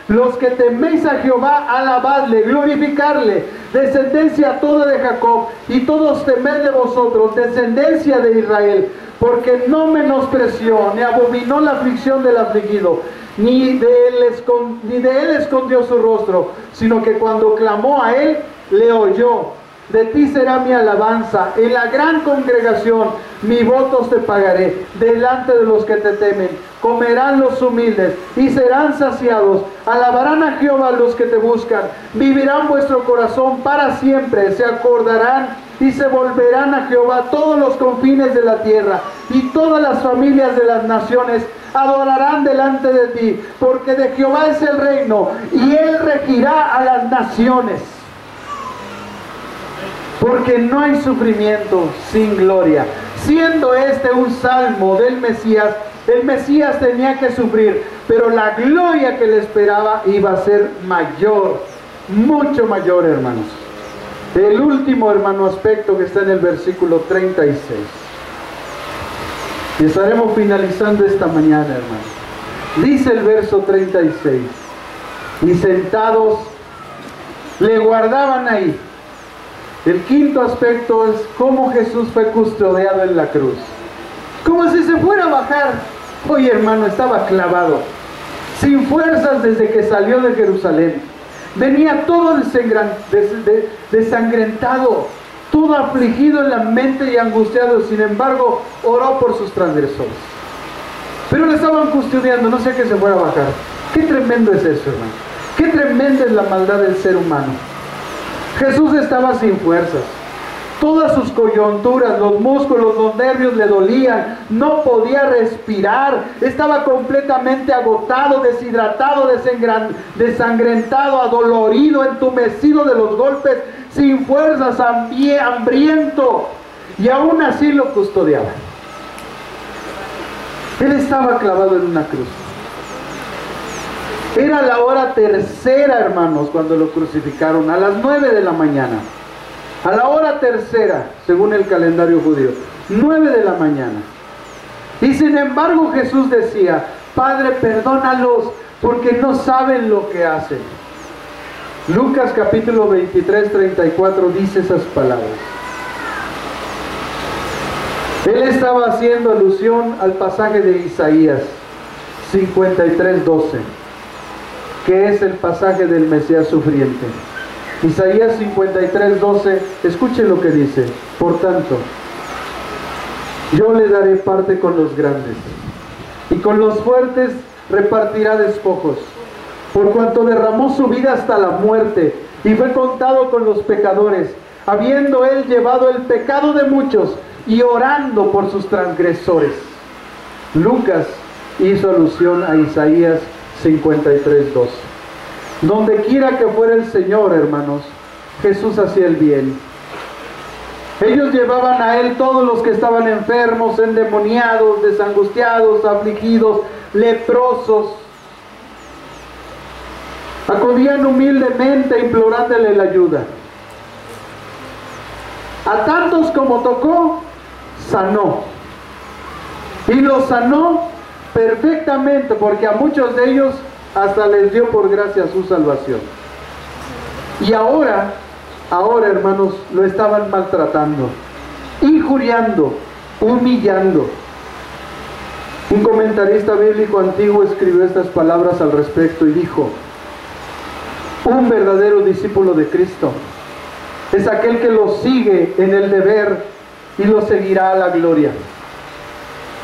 Los que teméis a Jehová, alabadle, glorificarle, descendencia toda de Jacob, y todos temed de vosotros, descendencia de Israel, porque no menospreció, ni abominó la aflicción del afligido, ni de él escondió su rostro, sino que cuando clamó a él, le oyó. De ti será mi alabanza, en la gran congregación mi votos te pagaré, delante de los que te temen. Comerán los humildes y serán saciados, alabarán a Jehová los que te buscan, vivirán vuestro corazón para siempre, se acordarán y se volverán a Jehová todos los confines de la tierra, y todas las familias de las naciones adorarán delante de ti, porque de Jehová es el reino, y él regirá a las naciones. Porque no hay sufrimiento sin gloria. Siendo este un salmo del Mesías, el Mesías tenía que sufrir, pero la gloria que le esperaba iba a ser mayor, mucho mayor, hermanos. El último, hermano, aspecto que está en el versículo 36. Y estaremos finalizando esta mañana, hermanos. Dice el verso 36: y sentados le guardaban ahí. El quinto aspecto es cómo Jesús fue custodiado en la cruz. Como si se fuera a bajar. Oye, hermano, estaba clavado, sin fuerzas desde que salió de Jerusalén. Venía todo desangrentado, todo afligido en la mente y angustiado. Sin embargo, oró por sus transgresores. Pero le estaban custodiando, no sé que se fuera a bajar. Qué tremendo es eso, hermano. Qué tremenda es la maldad del ser humano. Jesús estaba sin fuerzas. Todas sus coyunturas, los músculos, los nervios le dolían, no podía respirar, estaba completamente agotado, deshidratado, desangrentado, adolorido, entumecido de los golpes, sin fuerzas, hambriento, y aún así lo custodiaban. Él estaba clavado en una cruz. Era la hora tercera, hermanos, cuando lo crucificaron, a las 9 de la mañana. A la hora tercera, según el calendario judío, 9 de la mañana. Y sin embargo Jesús decía: Padre, perdónalos, porque no saben lo que hacen. Lucas capítulo 23, 34 dice esas palabras. Él estaba haciendo alusión al pasaje de Isaías 53, 12, que es el pasaje del Mesías sufriente. Isaías 53, 12, escuchen lo que dice: por tanto, yo le daré parte con los grandes, y con los fuertes repartirá despojos, por cuanto derramó su vida hasta la muerte, y fue contado con los pecadores, habiendo él llevado el pecado de muchos, y orando por sus transgresores. Lucas hizo alusión a Isaías 53, 12. Donde quiera que fuera el Señor, hermanos, Jesús hacía el bien. Ellos llevaban a Él todos los que estaban enfermos, endemoniados, desangustiados, afligidos, leprosos. Acudían humildemente implorándole la ayuda. A tantos como tocó, sanó. Y los sanó perfectamente, porque a muchos de ellos hasta les dio por gracia su salvación. Y ahora, hermanos, lo estaban maltratando, injuriando, humillando. Un comentarista bíblico antiguo escribió estas palabras al respecto y dijo: un verdadero discípulo de Cristo es aquel que lo sigue en el deber y lo seguirá a la gloria.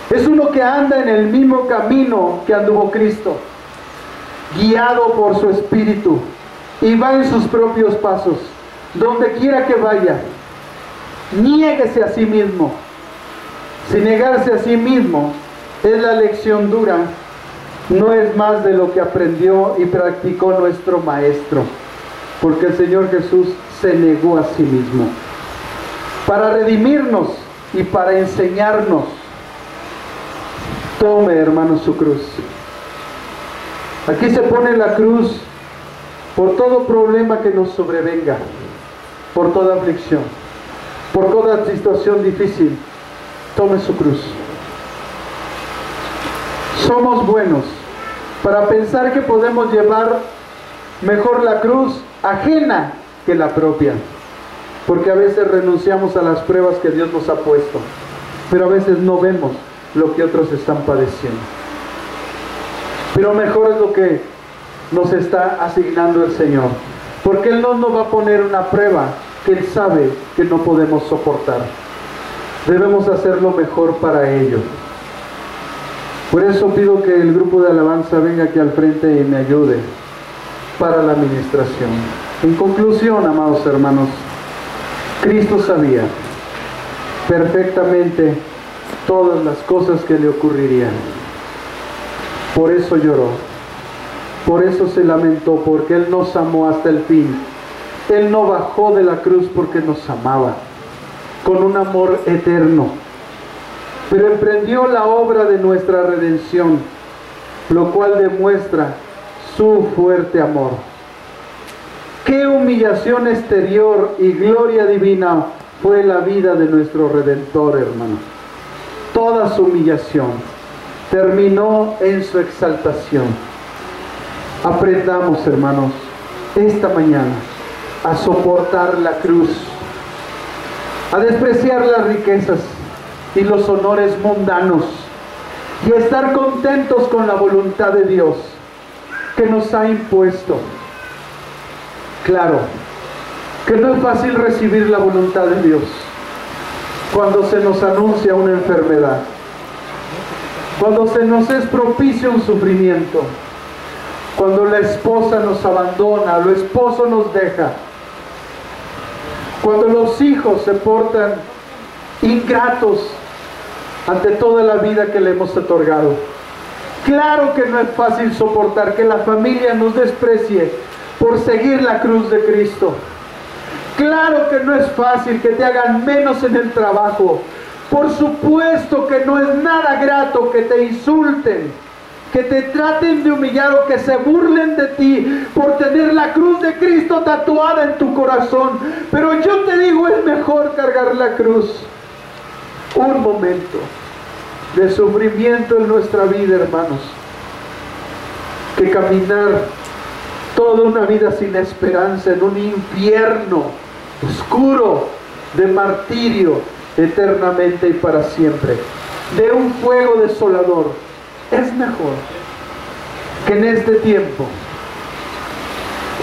Es uno que anda en el mismo camino que anduvo Cristo, guiado por su Espíritu, y va en sus propios pasos, donde quiera que vaya. Niéguese a sí mismo. Si negarse a sí mismo es la lección dura, no es más de lo que aprendió y practicó nuestro Maestro, porque el Señor Jesús se negó a sí mismo para redimirnos y para enseñarnos. Tome, hermano, su cruz. Aquí se pone la cruz por todo problema que nos sobrevenga, por toda aflicción, por toda situación difícil. Tome su cruz. Somos buenos para pensar que podemos llevar mejor la cruz ajena que la propia, porque a veces renunciamos a las pruebas que Dios nos ha puesto, pero a veces no vemos lo que otros están padeciendo. Pero mejor es lo que nos está asignando el Señor, porque Él no nos va a poner una prueba que Él sabe que no podemos soportar. Debemos hacer lo mejor para ello. Por eso pido que el grupo de alabanza venga aquí al frente y me ayude para la administración. En conclusión, amados hermanos, Cristo sabía perfectamente todas las cosas que le ocurrirían. Por eso lloró, por eso se lamentó, porque Él nos amó hasta el fin. Él no bajó de la cruz porque nos amaba, con un amor eterno, pero emprendió la obra de nuestra redención, lo cual demuestra su fuerte amor. Qué humillación exterior y gloria divina fue la vida de nuestro Redentor, hermano. Toda su humillación terminó en su exaltación. Aprendamos, hermanos, esta mañana a soportar la cruz, a despreciar las riquezas y los honores mundanos, y a estar contentos con la voluntad de Dios que nos ha impuesto. Claro que no es fácil recibir la voluntad de Dios cuando se nos anuncia una enfermedad, cuando se nos es propicio un sufrimiento, cuando la esposa nos abandona, el esposo nos deja, Cuando los hijos se portan ingratos ante toda la vida que le hemos otorgado. Claro que no es fácil soportar que la familia nos desprecie por seguir la cruz de Cristo. Claro que no es fácil que te hagan menos en el trabajo. Por supuesto que no es nada grato que te insulten, que te traten de humillar o que se burlen de ti por tener la cruz de Cristo tatuada en tu corazón. Pero yo te digo, es mejor cargar la cruz un momento de sufrimiento en nuestra vida, hermanos, que caminar toda una vida sin esperanza en un infierno oscuro de martirio eternamente y para siempre, de un fuego desolador. Es mejor que en este tiempo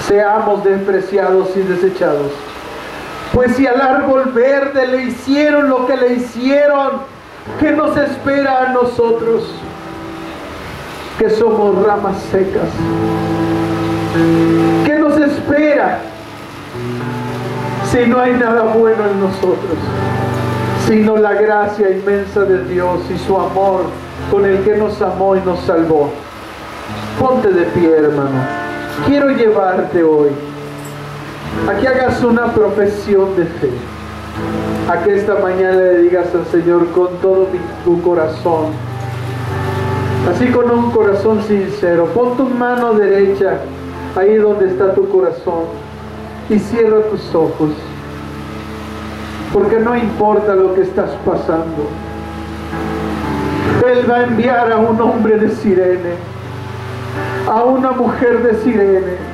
seamos despreciados y desechados. Pues si al árbol verde le hicieron lo que le hicieron, ¿qué nos espera a nosotros, que somos ramas secas? ¿Qué nos espera si no hay nada bueno en nosotros, sino la gracia inmensa de Dios y su amor con el que nos amó y nos salvó? Ponte de pie, hermano. Quiero llevarte hoy a que hagas una profesión de fe, a que esta mañana le digas al Señor con todo tu corazón, así con un corazón sincero. Pon tu mano derecha ahí donde está tu corazón y cierra tus ojos, porque no importa lo que estás pasando. Él va a enviar a un hombre de Cirene, a una mujer de Cirene,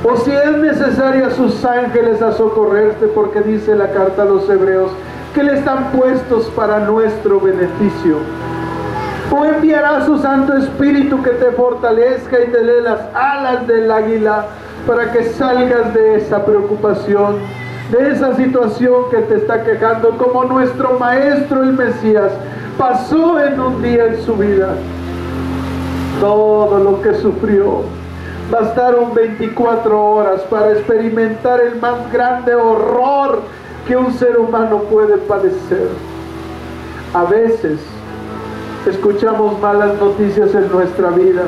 o si es necesario a sus ángeles a socorrerte, porque dice la carta a los hebreos que le están puestos para nuestro beneficio. O enviará a su Santo Espíritu que te fortalezca y te dé las alas del águila para que salgas de esa preocupación, de esa situación que te está quejando, como nuestro Maestro el Mesías pasó en un día en su vida. Todo lo que sufrió, bastaron 24 horas para experimentar el más grande horror que un ser humano puede padecer. A veces escuchamos malas noticias en nuestra vida,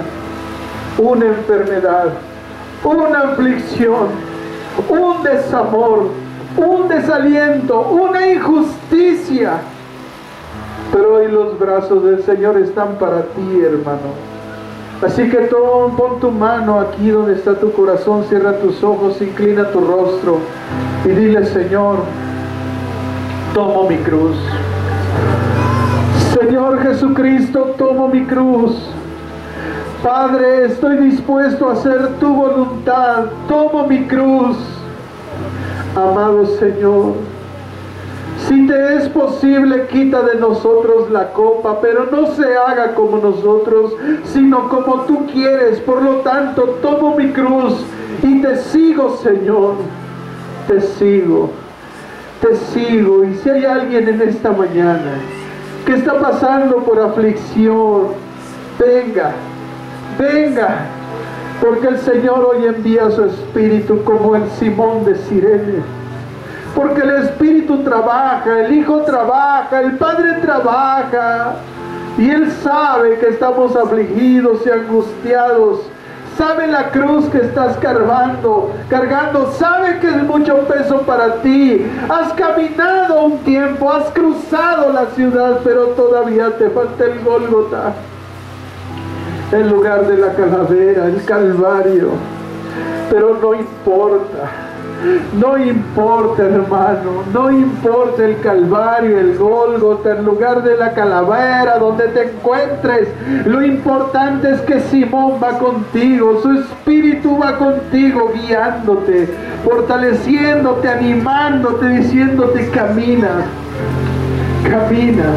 una enfermedad, una aflicción, un desamor, un desaliento, una injusticia. Pero hoy los brazos del Señor están para ti, hermano. Así que pon tu mano aquí donde está tu corazón, cierra tus ojos, inclina tu rostro y dile: Señor, tomo mi cruz. Señor Jesucristo, tomo mi cruz. Padre, estoy dispuesto a hacer tu voluntad. Tomo mi cruz. Amado Señor, si te es posible, quita de nosotros la copa, pero no se haga como nosotros, sino como tú quieres. Por lo tanto, tomo mi cruz y te sigo, Señor. Te sigo, te sigo. Y si hay alguien en esta mañana que está pasando por aflicción, venga, venga, porque el Señor hoy envía su Espíritu como el Simón de Cirene. Porque el Espíritu trabaja, el Hijo trabaja, el Padre trabaja, y Él sabe que estamos afligidos y angustiados. Sabe la cruz que estás cargando, sabe que es mucho peso para ti. Has caminado un tiempo, has cruzado la ciudad, pero todavía te falta el Gólgota, el lugar de la calavera, el Calvario. Pero no importa. No importa, hermano, no importa el Calvario, el Gólgota, el lugar de la calavera, donde te encuentres. Lo importante es que Simón va contigo, su Espíritu va contigo, guiándote, fortaleciéndote, animándote, diciéndote: camina, camina.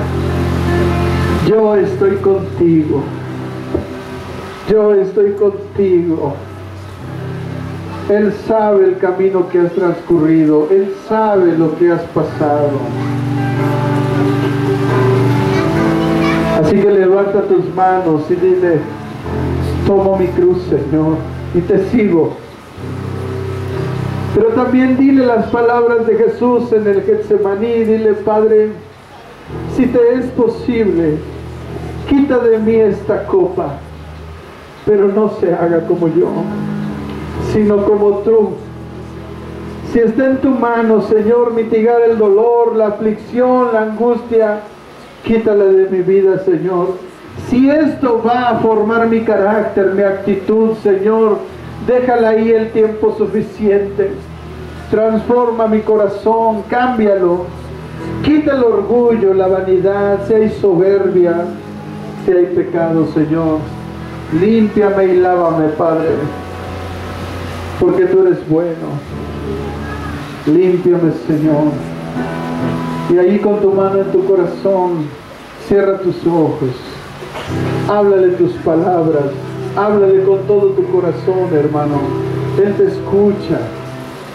Yo estoy contigo, yo estoy contigo. Él sabe el camino que has transcurrido, Él sabe lo que has pasado. Así que levanta tus manos y dile: tomo mi cruz, Señor, y te sigo. Pero también dile las palabras de Jesús en el Getsemaní. Dile: Padre, si te es posible, quita de mí esta copa, pero no se haga como yo, sino como tú. Si está en tu mano, Señor, mitigar el dolor, la aflicción, la angustia, quítala de mi vida, Señor. Si esto va a formar mi carácter, mi actitud, Señor, déjala ahí el tiempo suficiente. Transforma mi corazón, cámbialo. Quita el orgullo, la vanidad, si hay soberbia, si hay pecado, Señor. Límpiame y lávame, Padre, porque tú eres bueno. Límpiame, Señor. Y ahí con tu mano en tu corazón, cierra tus ojos. Háblale tus palabras. Háblale con todo tu corazón, hermano. Él te escucha.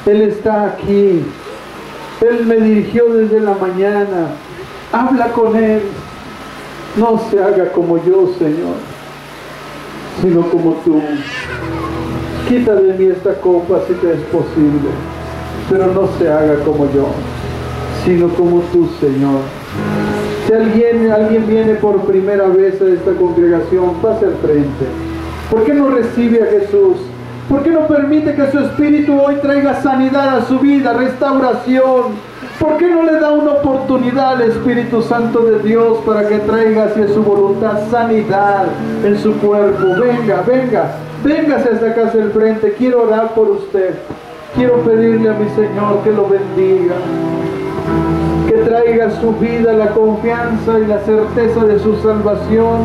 Él está aquí. Él me dirigió desde la mañana. Habla con Él. No se haga como yo, Señor, sino como tú. Quita de mí esta copa si te es posible, pero no se haga como yo, sino como tú, Señor. Si alguien viene por primera vez a esta congregación, pase al frente. ¿Por qué no recibe a Jesús? ¿Por qué no permite que su Espíritu hoy traiga sanidad a su vida, restauración? ¿Por qué no le da una oportunidad al Espíritu Santo de Dios para que traiga hacia su voluntad sanidad en su cuerpo? Venga, venga, véngase hasta acá hacia el frente. Quiero orar por usted. Quiero pedirle a mi Señor que lo bendiga, que traiga a su vida la confianza y la certeza de su salvación,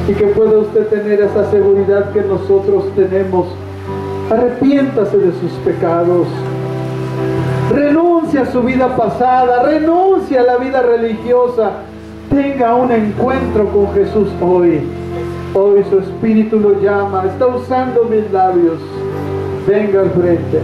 y que pueda usted tener esa seguridad que nosotros tenemos. Arrepiéntase de sus pecados. Renuncia a su vida pasada, renuncia a la vida religiosa. Tenga un encuentro con Jesús hoy. Hoy su Espíritu lo llama, está usando mis labios. Venga al frente.